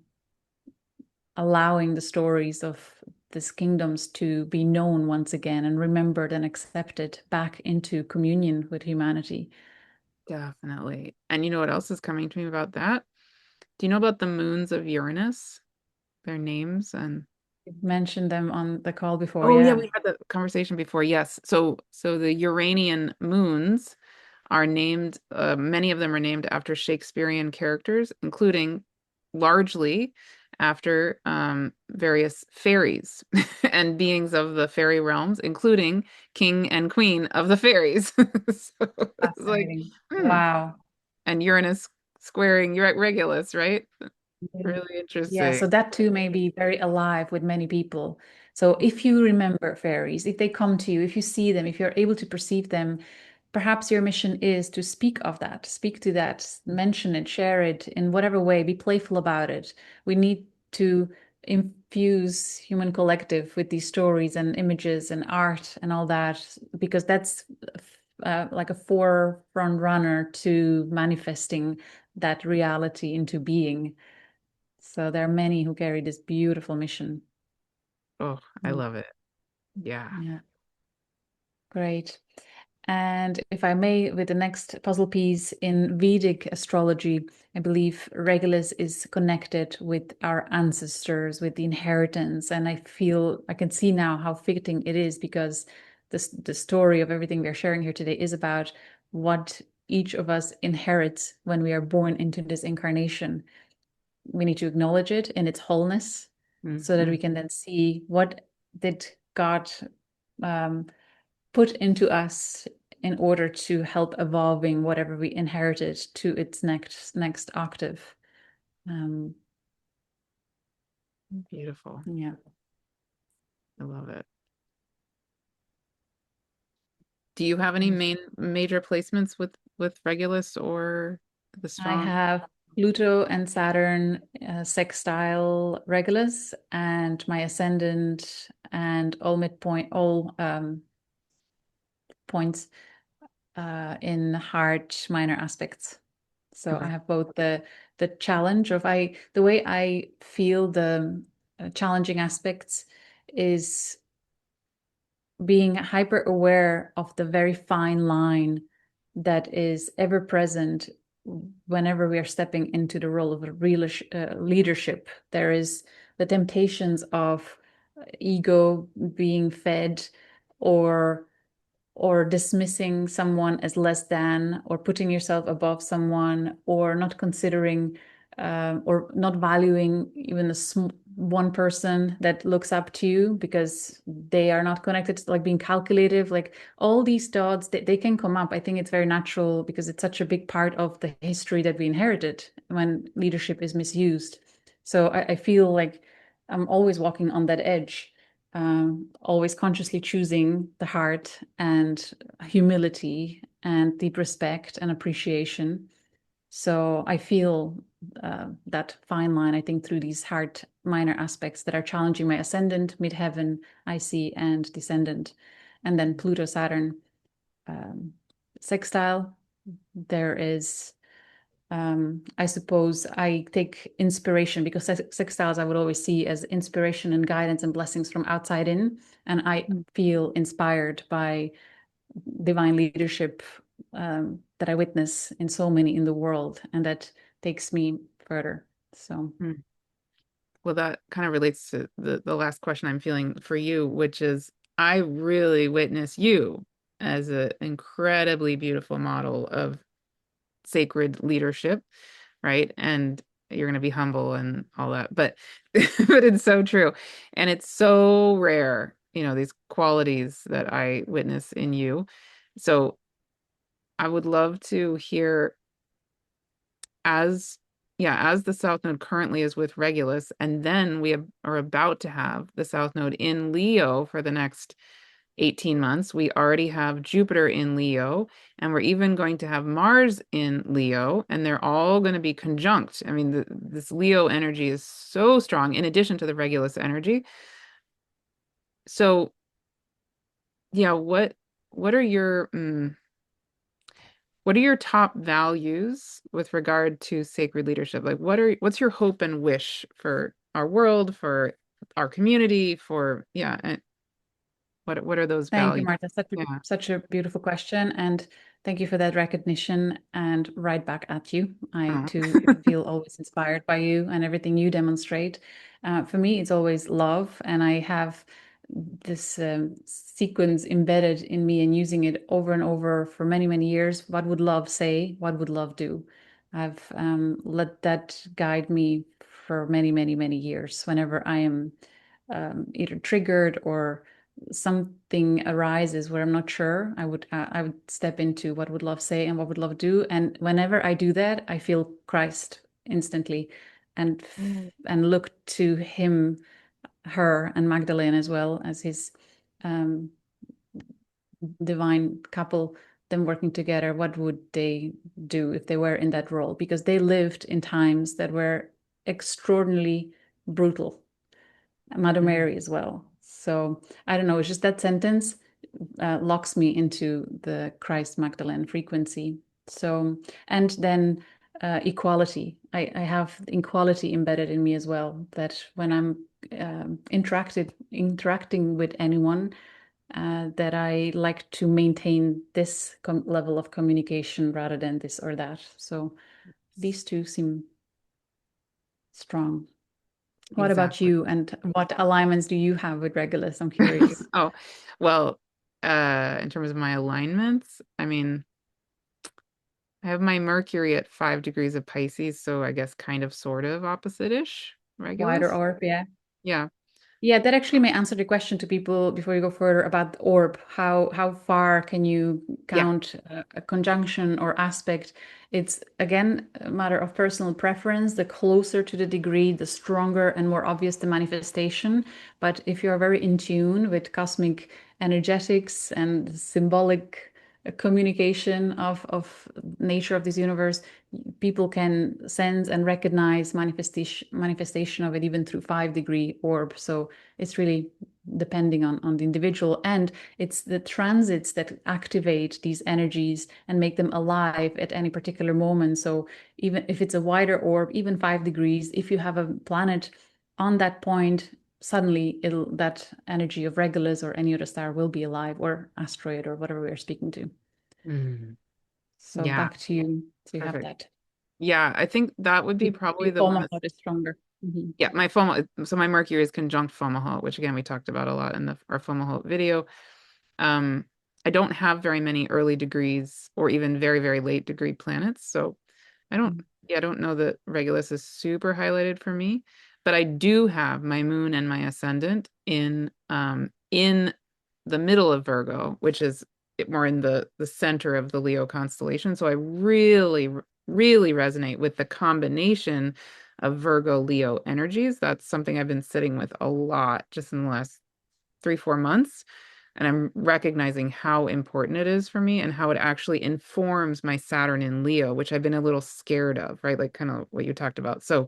allowing the stories of these kingdoms to be known once again and remembered and accepted back into communion with humanity. Definitely. And you know what else is coming to me about that? Do you know about the moons of Uranus? Their names and You've mentioned them on the call before, oh yeah, yeah. we had the conversation before. Yes. So the Uranian moons are named, many of them are named after Shakespearean characters, including largely after various fairies and beings of the fairy realms, including king and queen of the fairies. So it's like, Fascinating. hmm. Wow. And Uranus squaring Regulus, right? Yeah. Really Yeah, interesting. so that too may be very alive with many people. So if you remember fairies, if they come to you, if you see them, if you're able to perceive them, perhaps your mission is to speak of that, speak to that, mention it, share it in whatever way, be playful about it. We need to infuse human collective with these stories and images and art and all that, because that's like a forefront runner to manifesting that reality into being. So there are many who carry this beautiful mission. Oh, I Mm, love it. Yeah. yeah, great. And if I may, with the next puzzle piece in Vedic astrology, I believe Regulus is connected with our ancestors, with the inheritance. And I feel I can see now how fitting it is because the story of everything we're sharing here today is about what each of us inherits when we are born into this incarnation. We need to acknowledge it in its wholeness so that Hmm. we can then see what did God um, put into us in order to help evolving whatever we inherited to its next octave. Um, Beautiful. yeah, I love it. Do you have any great. main major placements with Regulus or the I strong? have Pluto and Saturn sextile Regulus, and my ascendant and all midpoint, all points in hard minor aspects. So I Okay. have both the challenge of the way I feel the challenging aspects is being hyper aware of the very fine line that is ever present whenever we are stepping into the role of a real leadership, there is the temptations of ego being fed, or dismissing someone as less than, or putting yourself above someone, or not considering or not valuing even one person that looks up to you because they are not connected, like being calculative. Like all these thoughts, they can come up. I think it's very natural because it's such a big part of the history that we inherited when leadership is misused. So I feel like I'm always walking on that edge, always consciously choosing the heart and humility and deep respect and appreciation. So I feel that fine line, I think, through these hard minor aspects that are challenging my ascendant, midheaven, IC, and descendant. And then Pluto, Saturn, sextile. There is I suppose I take inspiration because sextiles I would always see as inspiration and guidance and blessings from outside in. And I feel inspired by divine leadership that I witness in so many in the world. And that takes me further. So, Hmm. Well, that kind of relates to the last question I'm feeling for you, which is I really witness you as an incredibly beautiful model of sacred leadership, right? And you're going to be humble and all that, but but it's so true. And it's so rare, these qualities that I witness in you. So I would love to hear as as the South Node currently is with Regulus, and then are about to have the South Node in Leo for the next 18 months. We already have Jupiter in Leo, and we're even going to have Mars in Leo, and they're all going to be conjunct. I mean, this Leo energy is so strong in addition to the Regulus energy. So, yeah, what are your what are your top values with regard to sacred leadership? Like what's your hope and wish for our world, for our community, for and what are those thank you, values? Martha. Yeah. Such a beautiful question. And thank you for that recognition, and right back at you. I Oh. too feel always inspired by you and everything you demonstrate. For me, it's always love. And I have this sequence embedded in me and using it over and over for many, many years. What would love say? What would love do? I've let that guide me for many, many, many years. Whenever I am either triggered or something arises where I'm not sure, I would step into what would love say and what would love do. And whenever I do that, I feel Christ instantly, and Mm. look to him, her, and Magdalene as well as his um, divine couple, them working together. What would they do if they were in that role? Because they lived in times that were extraordinarily brutal. Mother Mm. Mary as well. So I don't know, it's just that sentence locks me into the Christ Magdalene frequency. So, and then equality. I have equality embedded in me as well, that when I'm interacting with anyone, that I like to maintain this level of communication rather than this or that. So these two seem strong. What about Exactly. you, and what alignments do you have with Regulus? I'm curious. Oh, well, in terms of my alignments, I mean, I have my Mercury at 5 degrees of Pisces, so I guess kind of sort of opposite-ish, Wider Regulus. orb, yeah. Yeah. Yeah, that actually may answer the question to people before you go further about the orb. How far can you Yeah. count a conjunction or aspect? It's again a matter of personal preference. The closer to the degree, the stronger and more obvious the manifestation. But if you're very in tune with cosmic energetics and symbolic communication of nature of this universe, people can sense and recognize manifestation of it even through 5 degree orb. So it's really depending on the individual, and it's the transits that activate these energies and make them alive at any particular moment. So even if it's a wider orb, even 5 degrees, if you have a planet on that point, suddenly it'll that energy of Regulus or any other star will be alive, or asteroid or whatever we're speaking to. Mm. So Yeah. back to you to have Perfect. that. Yeah, I think that would be probably Your the one that's forehead is stronger. Hmm. yeah, my FOMO. So my Mercury is conjunct Fomalhaut, which again we talked about a lot in the our Fomalhaut video. Um, I don't have very many early degrees or even very, very late degree planets. So I don't, yeah, I don't know that Regulus is super highlighted for me, but I do have my moon and my ascendant in the middle of Virgo, which is more in the center of the Leo constellation. So I really, really resonate with the combination of Virgo Leo energies. That's something I've been sitting with a lot just in the last 3, 4 months. And I'm recognizing how important it is for me and how it actually informs my Saturn in Leo, which I've been a little scared of, right? Like kind of what you talked about. So,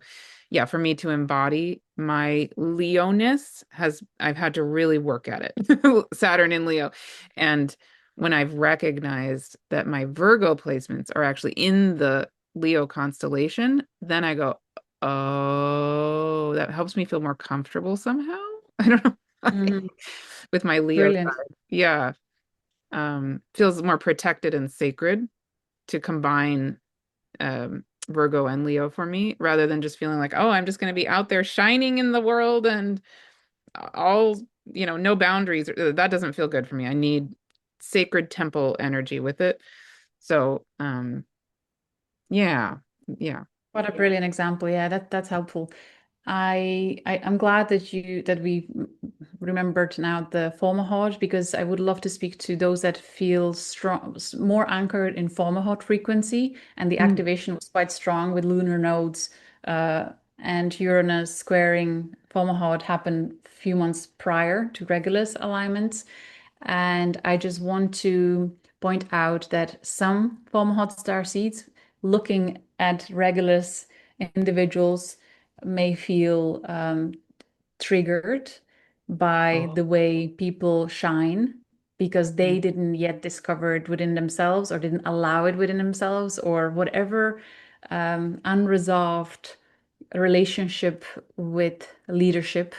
yeah, for me to embody my Leo-ness I've had to really work at it. Saturn in Leo. And when I've recognized that my Virgo placements are actually in the Leo constellation, then I go, oh, that helps me feel more comfortable somehow. I don't know. Hmm. With my Leo Brilliant. side. Yeah. Feels more protected and sacred to combine Virgo and Leo for me rather than just feeling like, oh, I'm just going to be out there shining in the world and all, no boundaries. That doesn't feel good for me. I need sacred temple energy with it. So, yeah, yeah. What a brilliant example. Yeah, that's helpful. I'm glad that we remembered now the former heart because I would love to speak to those that feel strong, more anchored in former heart frequency, and the Mm. activation was quite strong with lunar nodes uh, and Uranus squaring former heart happened a few months prior to Regulus alignments. And I just want to point out that some former hot star seeds looking at Regulus individuals may feel triggered by Oh. the way people shine because they Mm. didn't yet discover it within themselves or didn't allow it within themselves or whatever unresolved relationship with leadership.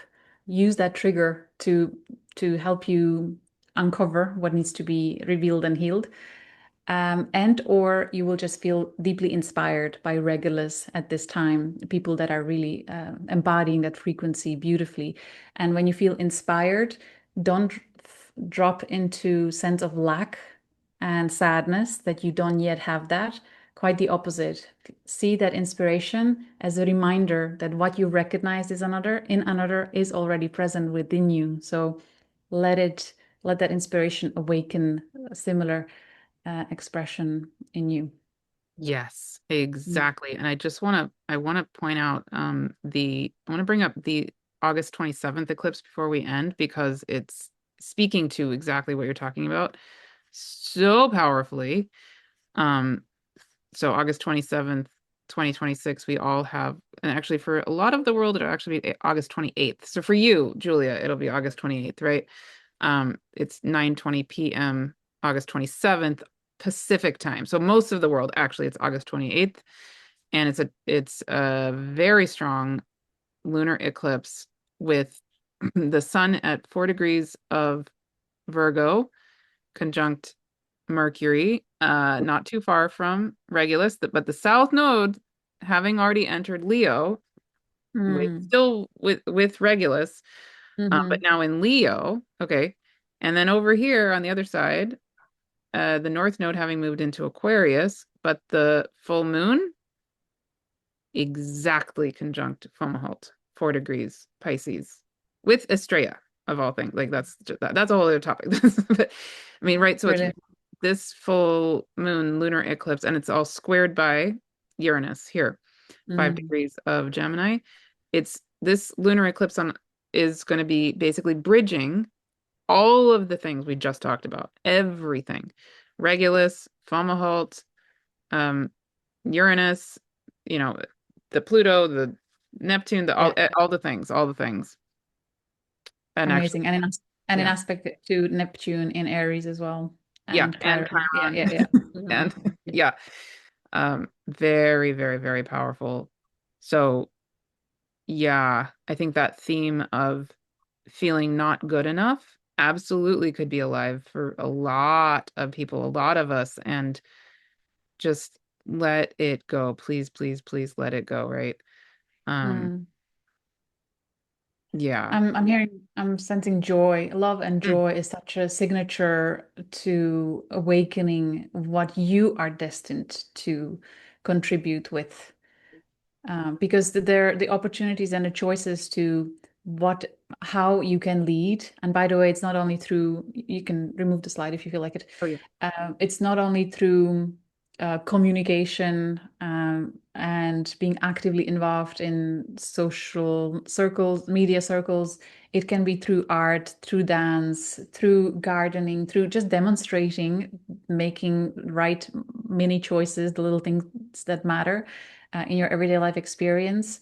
Use that trigger to help you uncover what needs to be revealed and healed, and or you will just feel deeply inspired by Regulus at this time, people that are really embodying that frequency beautifully. And when you feel inspired, don't drop into sense of lack and sadness that you don't yet have that. Quite the opposite. See that inspiration as a reminder that what you recognize is another in another is already present within you. So let it let that inspiration awaken a similar expression in you. Yes, Mm. exactly. And I want to point out I want to bring up the August 27th eclipse before we end because it's speaking to exactly what you're talking about so powerfully. Um so August 27th, 2026 we all have, and actually for a lot of the world it'll actually be August 28th. So for you, Julia, it'll be August 28th, right? It's 9:20 p.m. August 27th Pacific time. So most of the world actually it's August 28th, and it's a very strong lunar eclipse with the sun at 4 degrees of Virgo conjunct Mercury, not too far from Regulus, but the south node having already entered Leo, Mm. still with Regulus, but Hmm. now in Leo. Okay. And then over here on the other side, the North Node having moved into Aquarius, but the full moon exactly conjunct Fomalhaut, 4 degrees Pisces, with Estrella of all things. Like that's a whole other topic. But, I mean, right? So it's Brilliant. this full moon lunar eclipse, and it's all squared by Uranus here, 5 degrees of Gemini. It's this lunar eclipse on is going to be basically bridging all of the things we just talked about, everything. Regulus, Fomalhaut, um, Uranus, you know, the Pluto, the Neptune, the Yeah, all the things. And actually, amazing. And an yeah. aspect to Neptune in Aries as well, Yeah, and and Chiron. Yeah, Chiron. yeah, yeah. Mhm. And yeah, very, very, very powerful. So, yeah, I think that theme of feeling not good enough absolutely could be alive for a lot of people, a lot of us, and just let it go. Please, please, please let it go, right? Um, Mm. yeah. I'm hearing, I'm sensing joy. Love and Mm. joy is such a signature to awakening what you are destined to contribute with. Because there the opportunities and the choices to what how you can lead. And by the way, it's not only through, you can remove the slide if you feel like it. Oh yeah. It's not only through communication and being actively involved in social circles, media circles. It can be through art, through dance, through gardening, through just demonstrating, making right mini choices, the little things that matter in your everyday life experience.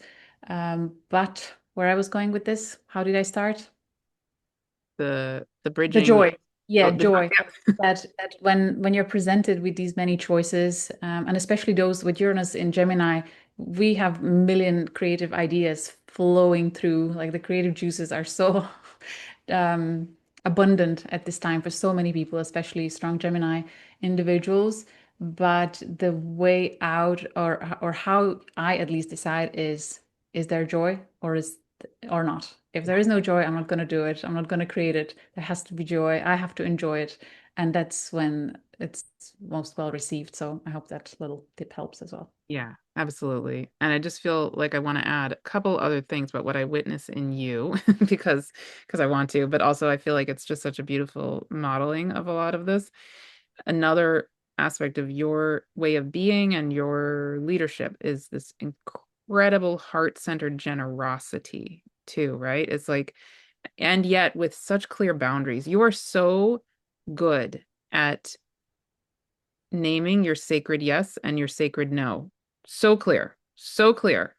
But where I was going with this, how did I start? The The bridging. joy. Yeah, Oh, the joy. yeah. That when you're presented with these many choices, and especially those with Uranus in Gemini, we have a million creative ideas flowing through. Like the creative juices are so um, abundant at this time for so many people, especially strong Gemini individuals. But the way out, or how I at least decide is there joy or not? If there is no joy, I'm not going to do it. I'm not going to create it. There has to be joy. I have to enjoy it, and that's when it's most well received. So I hope that little tip helps as well. Yeah, absolutely. And I just feel like I want to add a couple other things about what I witness in you because I want to, but also I feel like it's just such a beautiful modeling of a lot of this. Another aspect of your way of being and your leadership is this incredible heart-centered generosity too, right? It's like, and yet with such clear boundaries. You are so good at naming your sacred yes and your sacred no. So clear, so clear.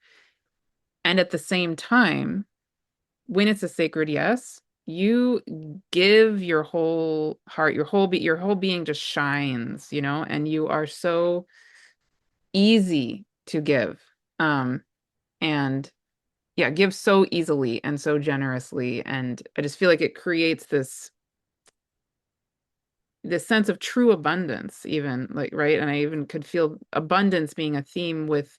And at the same time, when it's a sacred yes, you give your whole heart, your whole being just shines, and you are so easy to give. And yeah, give so easily and so generously. And I just feel like it creates this sense of true abundance, even like, right? And I even could feel abundance being a theme with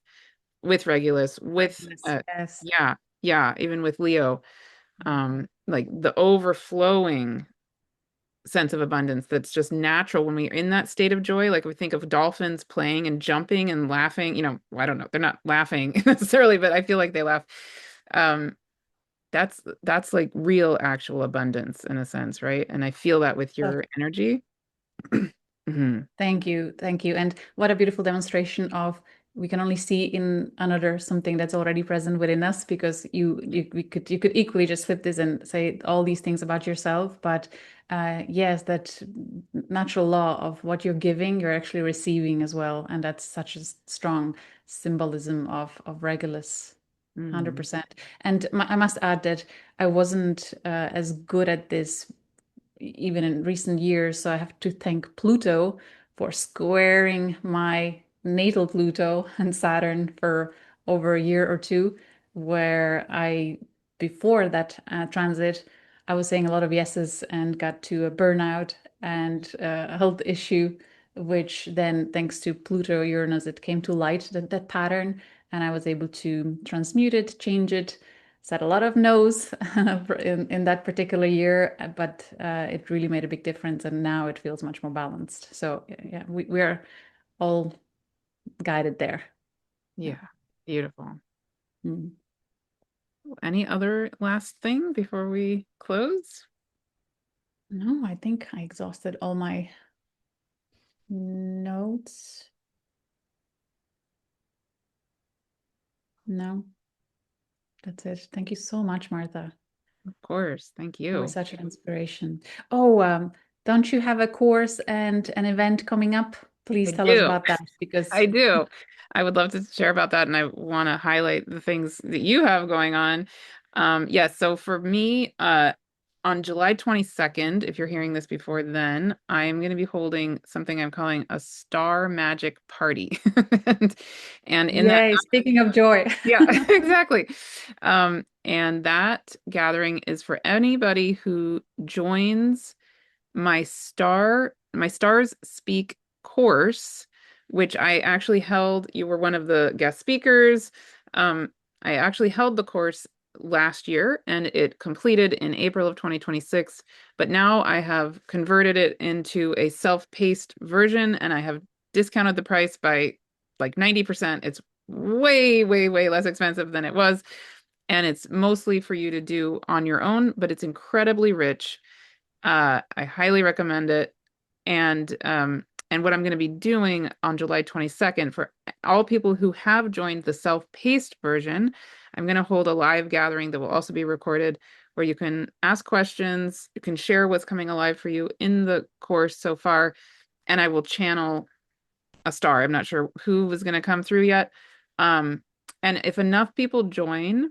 Regulus, with Yes. Yes. yeah, yeah, even with Leo, like the overflowing sense of abundance that's just natural when we're in that state of joy. Like we think of dolphins playing and jumping and laughing, I don't know, they're not laughing necessarily, but I feel like they laugh. Um, that's like real actual abundance in a sense, right? And I feel that with your energy. Mhm. Thank you. Thank you. And what a beautiful demonstration of we can only see in another something that's already present within us, because you could equally just flip this and say all these things about yourself. But yes, that natural law of what you're giving, you're actually receiving as well. And that's such a strong symbolism of Regulus. Mm. 100%. And I must add that I wasn't as good at this even in recent years. So I have to thank Pluto for squaring my natal Pluto and Saturn for over a year or two, where before that transit, I was saying a lot of yeses and got to a burnout and a health issue, which then, thanks to Pluto Uranus, it came to light that pattern, and I was able to transmute it, change it, said a lot of no's in that particular year, but it really made a big difference. And now it feels much more balanced. So, yeah, we are all guided there. Yeah. Yeah, beautiful. Mm. Any other last thing before we close? No, I think I exhausted all my notes. No, that's it. Thank you so much, Martha. Of course. Thank Always you. such an inspiration. Oh, don't you have a course and an event coming up? Please I tell us do. about that because I do. I would love to share about that, and I want to highlight the things that you have going on. Yes, so for me, on July 22nd, if you're hearing this before then, I am going to be holding something I'm calling a Star Magic Party. And, and in that, yay, speaking of joy. yeah, exactly. And that gathering is for anybody who joins my Stars Speak course, which I actually held. You were one of the guest speakers. Um, I actually held the course last year and it completed in April of 2026. But now I have converted it into a self-paced version and I have discounted the price by like 90%. It's way, way, way less expensive than it was. And it's mostly for you to do on your own, but it's incredibly rich. I highly recommend it. And what I'm going to be doing on July 22nd for all people who have joined the self-paced version, I'm going to hold a live gathering that will also be recorded where you can ask questions, you can share what's coming alive for you in the course so far, and I will channel a star. I'm not sure who was going to come through yet. Um, and if enough people join,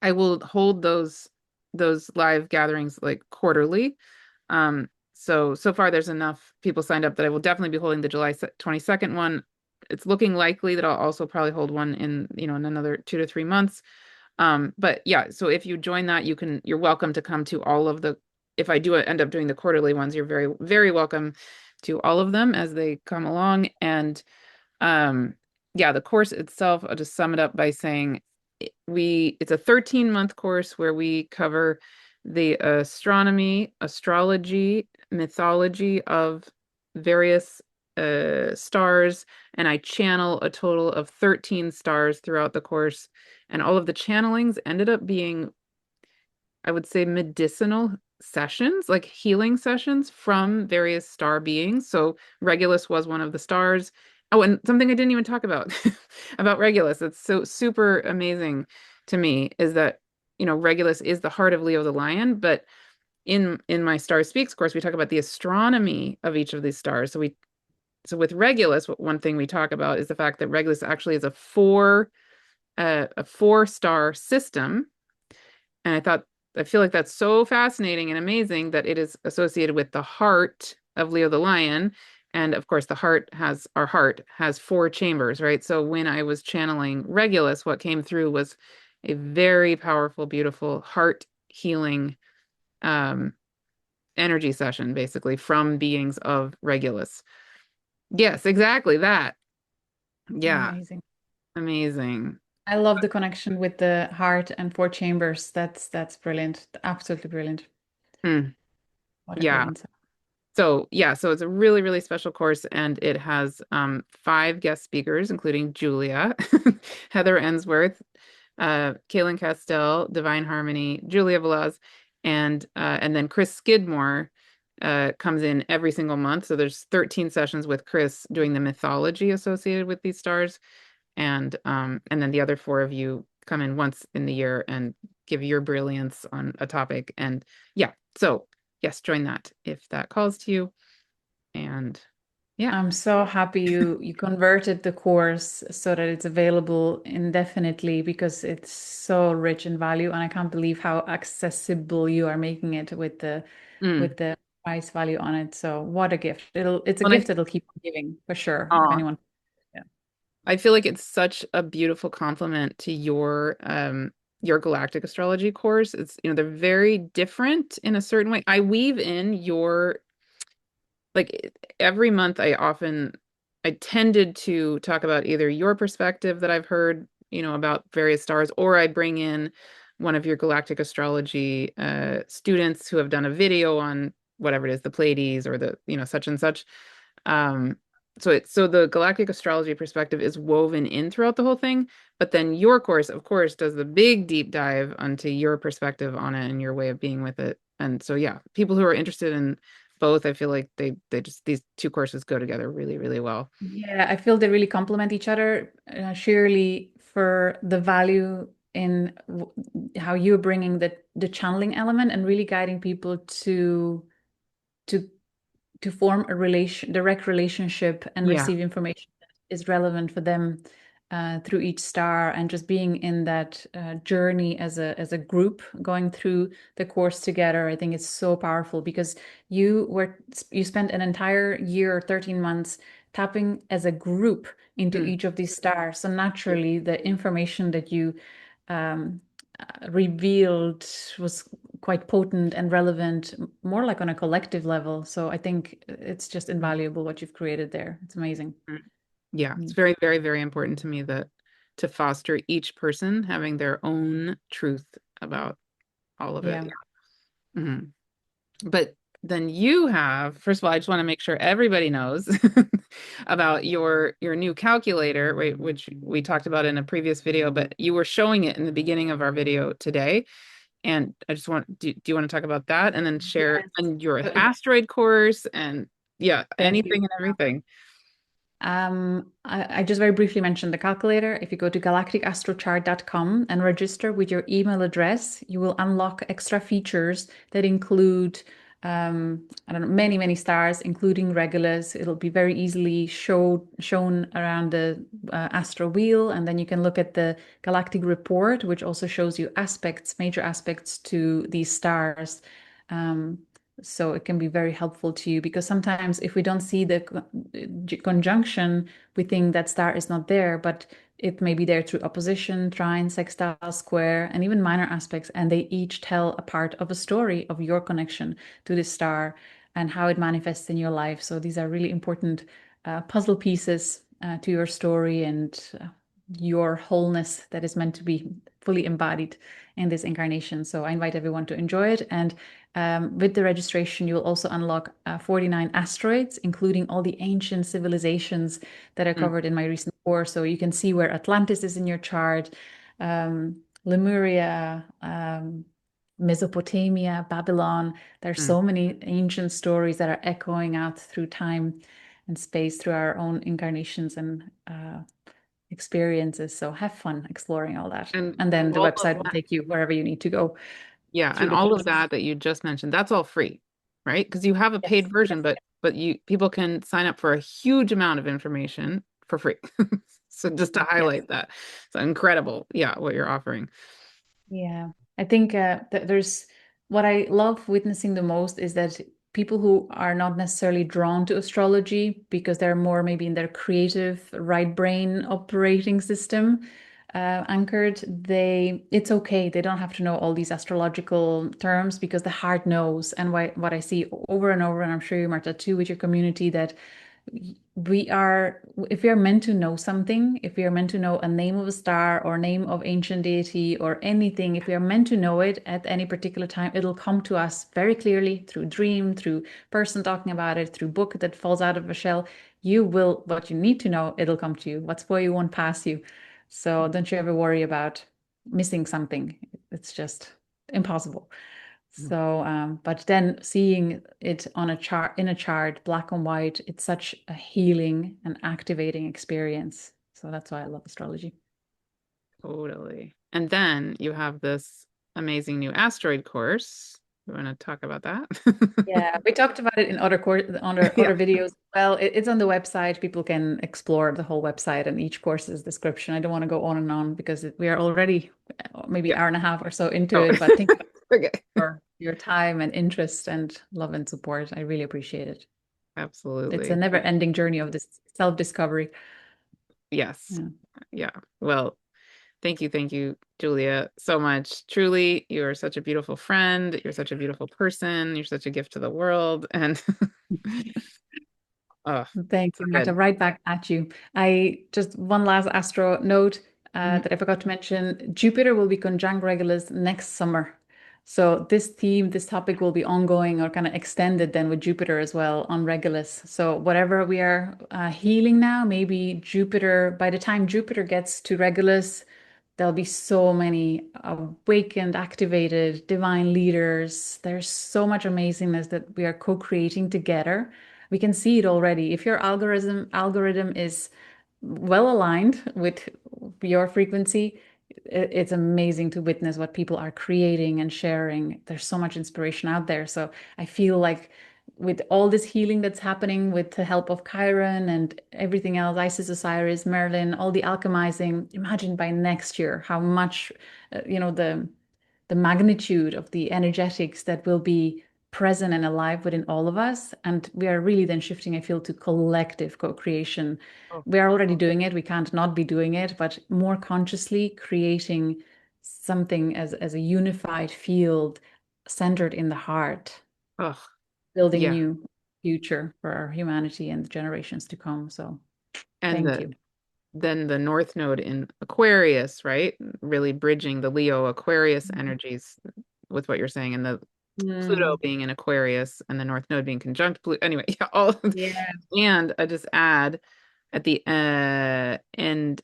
I will hold those live gatherings like quarterly. So far there's enough people signed up that I will definitely be holding the July 22nd one. It's looking likely that I'll also probably hold one in another 2 to 3 months. But yeah, so if you join that, you're welcome to come to all of the, if I do end up doing the quarterly ones, you're very, very welcome to all of them as they come along. And um, yeah, the course itself, I'll just sum it up by saying it's a 13-month course where we cover the astronomy, astrology, mythology of various stars, and I channel a total of 13 stars throughout the course. And all of the channelings ended up being, I would say, medicinal sessions, like healing sessions from various star beings. So Regulus was one of the stars. Oh, and something I didn't even talk about about Regulus that's so super amazing to me is that, Regulus is the heart of Leo the lion, but in my Star Speaks course, we talk about the astronomy of each of these stars. So with Regulus, one thing we talk about is the fact that Regulus actually is a four star system. And I feel like that's so fascinating and amazing that it is associated with the heart of Leo the Lion. And of course, our heart has four chambers, right? So when I was channeling Regulus, what came through was a very powerful, beautiful heart healing um, energy session, basically from beings of Regulus. Yes, exactly that. Yeah, Amazing. amazing. I love the connection with the heart and four chambers. That's brilliant. Absolutely brilliant. Hmm. What a great Yeah. insight. So yeah, so it's a really, really special course, and it has five guest speakers, including Julia, Heather Ensworth, Kaylin Castell, Divine Harmony, Julia Balaz, and then Chris Skidmore comes in every single month. So there's 13 sessions with Chris doing the mythology associated with these stars, and then the other four of you come in once in the year and give your brilliance on a topic. And yeah, so yes, join that if that calls to you. And yeah. I'm so happy you converted the course so that it's available indefinitely because it's so rich in value, and I can't believe how accessible you are making it Mm. with the price value on it. So what a gift. It's a When gift that'll keep on giving for sure if aw, anyone. Yeah. I feel like it's such a beautiful compliment to your galactic astrology course. It's, they're very different in a certain way. I weave in your like every month I tended to talk about either your perspective that I've heard, about various stars, or I bring in one of your galactic astrology students who have done a video on whatever it is, the Pleiades or the, such and such. Um, so the galactic astrology perspective is woven in throughout the whole thing, but then your course, of course, does the big deep dive onto your perspective on it and your way of being with it. And so yeah, people who are interested in both, I feel like they just these two courses go together really, really well. Yeah, I feel they really complement each other. Surely for the value in how you're bringing the channeling element and really guiding people to to form a direct relationship and Yeah. receive information that is relevant for them through each star, and just being in that journey as a group going through the course together. I think it's so powerful because you spent an entire year, 13 months tapping as a group into Mm. each of these stars. So naturally, the information that you um, revealed was quite potent and relevant, more like on a collective level. So I think it's just invaluable what you've created there. It's amazing. Mhm. Yeah, it's Mm. very, very, very important to me that to foster each person having their own truth about all of it. Yeah. Yeah. Mhm. But then you have, first of all, I just want to make sure everybody knows about your new calculator, right, which we talked about in a previous video, but you were showing it in the beginning of our video today. And I just want, do you want to talk about that and then share Yes. and your So asteroid course and yeah, thank you. anything and everything. I just very briefly mentioned the calculator. If you go to galacticastrochart.com and register with your email address, you will unlock extra features that include, I don't know, many, many stars, including Regulus. It'll be very easily shown around the astro wheel. And then you can look at the galactic report, which also shows you aspects, major aspects to these stars. Um, so it can be very helpful to you because sometimes if we don't see the conjunction, we think that star is not there, but it may be there through opposition, trine, sextile, square, and even minor aspects. And they each tell a part of a story of your connection to this star and how it manifests in your life. So these are really important puzzle pieces to your story and your wholeness that is meant to be fully embodied in this incarnation. So I invite everyone to enjoy it. And with the registration, you'll also unlock 49 asteroids, including all the ancient civilizations that are Mm, covered in my recent course. So you can see where Atlantis is in your chart, Lemuria, Mesopotamia, Babylon. There are mm. so many ancient stories that are echoing out through time and space through our own incarnations and experiences. So have fun exploring all that. And And then the all of website will that, take you wherever you need to go yeah, through and the all of courses. that that you just mentioned, that's all free, right? Because you have a paid Yes. version, but you people can sign up for a huge amount of information for free. So just to Yes. highlight that. So incredible, yeah, what you're offering. Yeah. I think there's what I love witnessing the most is that people who are not necessarily drawn to astrology because they're more maybe in their creative right brain operating system anchored, it's okay. They don't have to know all these astrological terms because the heart knows. And what I see over and over, and I'm sure you, Marta, too, with your community, that we are if we are meant to know something, if we are meant to know a name of a star or name of ancient deity or anything, if we are meant to know it at any particular time, it'll come to us very clearly through dream, through person talking about it, through book that falls out of a shell. You will, what you need to know, it'll come to you. What's for you won't pass you. So don't you ever worry about missing something. It's just impossible. So, but then seeing it on a chart, in a chart, black and white, it's such a healing and activating experience. So that's why I love astrology. Totally. And then you have this amazing new asteroid course. You want to talk about that? Yeah, we talked about it in other course, Yeah. other videos. Well, it's on the website. People can explore the whole website and each course's description. I don't want to go on and on because we are already maybe Yeah. hour and a half or so into Oh, it. But thank you okay. for your time and interest and love and support. I really appreciate it. It's a Absolutely. never-ending journey of this self-discovery. Yes. Yeah. Yeah. Well, thank you, Julia, so much. Truly, you are such a beautiful friend. You're such a beautiful person. You're such a gift to the world. And oh, Thank so you, Marta. good. Right back at you. I just one last astro note Mhm. that I forgot to mention. Jupiter will be conjunct Regulus next summer. So this theme, this topic will be ongoing or kind of extended then with Jupiter as well on Regulus. So whatever we are healing now, maybe Jupiter, by the time Jupiter gets to Regulus, there'll be so many awakened, activated, divine leaders. There's so much amazingness that we are co-creating together. We can see it already. If your algorithm is well aligned with your frequency, it's amazing to witness what people are creating and sharing. There's so much inspiration out there. So I feel like with all this healing that's happening with the help of Chiron and everything else, Isis, Osiris, Merlin, all the alchemizing, imagine by next year how much, the magnitude of the energetics that will be present and alive within all of us. And we are really then shifting, I feel, to collective co-creation. Oh, We are already doing it. We can't not be doing it, but more consciously creating something as a unified field centered in the heart, Oh, building yeah. new future for our humanity and the generations to come. So And thank you. then the North Node in Aquarius, right? Really bridging the Leo Aquarius energies with what you're saying, and the Pluto Mm, being in Aquarius and the North Node being conjunct Pluto. Anyway, yeah, all yeah. and I just add at the end,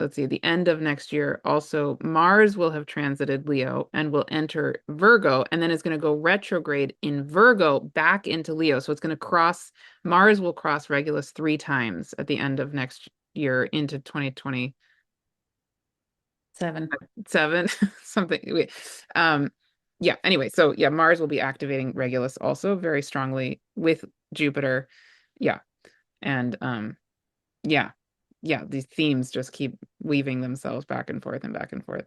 let's see, the end of next year, also Mars will have transited Leo and will enter Virgo, and then it's going to go retrograde in Virgo back into Leo. So it's going to cross, Mars will cross Regulus 3 times at the end of next year into 2027, 7. something. Um, yeah, anyway, so yeah, Mars will be activating Regulus also very strongly with Jupiter. Yeah. And yeah. Yeah, these themes just keep weaving themselves back and forth and back and forth.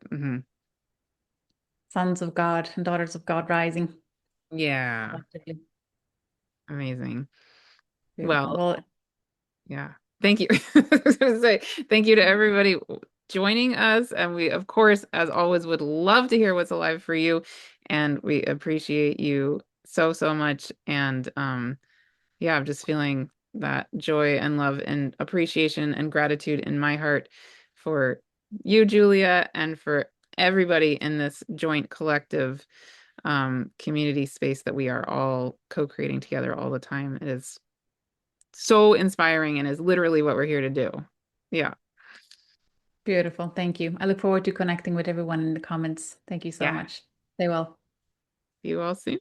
Sons of God and daughters of God rising Yeah, collectively. amazing. Beautiful. Well, Well, yeah. Thank you. I was gonna say thank you to everybody joining us. And we, of course, as always, would love to hear what's alive for you. And we appreciate you so, so much. And yeah, I'm just feeling that joy and love and appreciation and gratitude in my heart for you, Julia, and for everybody in this joint collective community space that we are all co-creating together all the time. It is so inspiring and is literally what we're here to do. Yeah. beautiful. Thank you. I look forward to connecting with everyone in the comments. Thank you so Yeah. much. Stay well. See you all soon.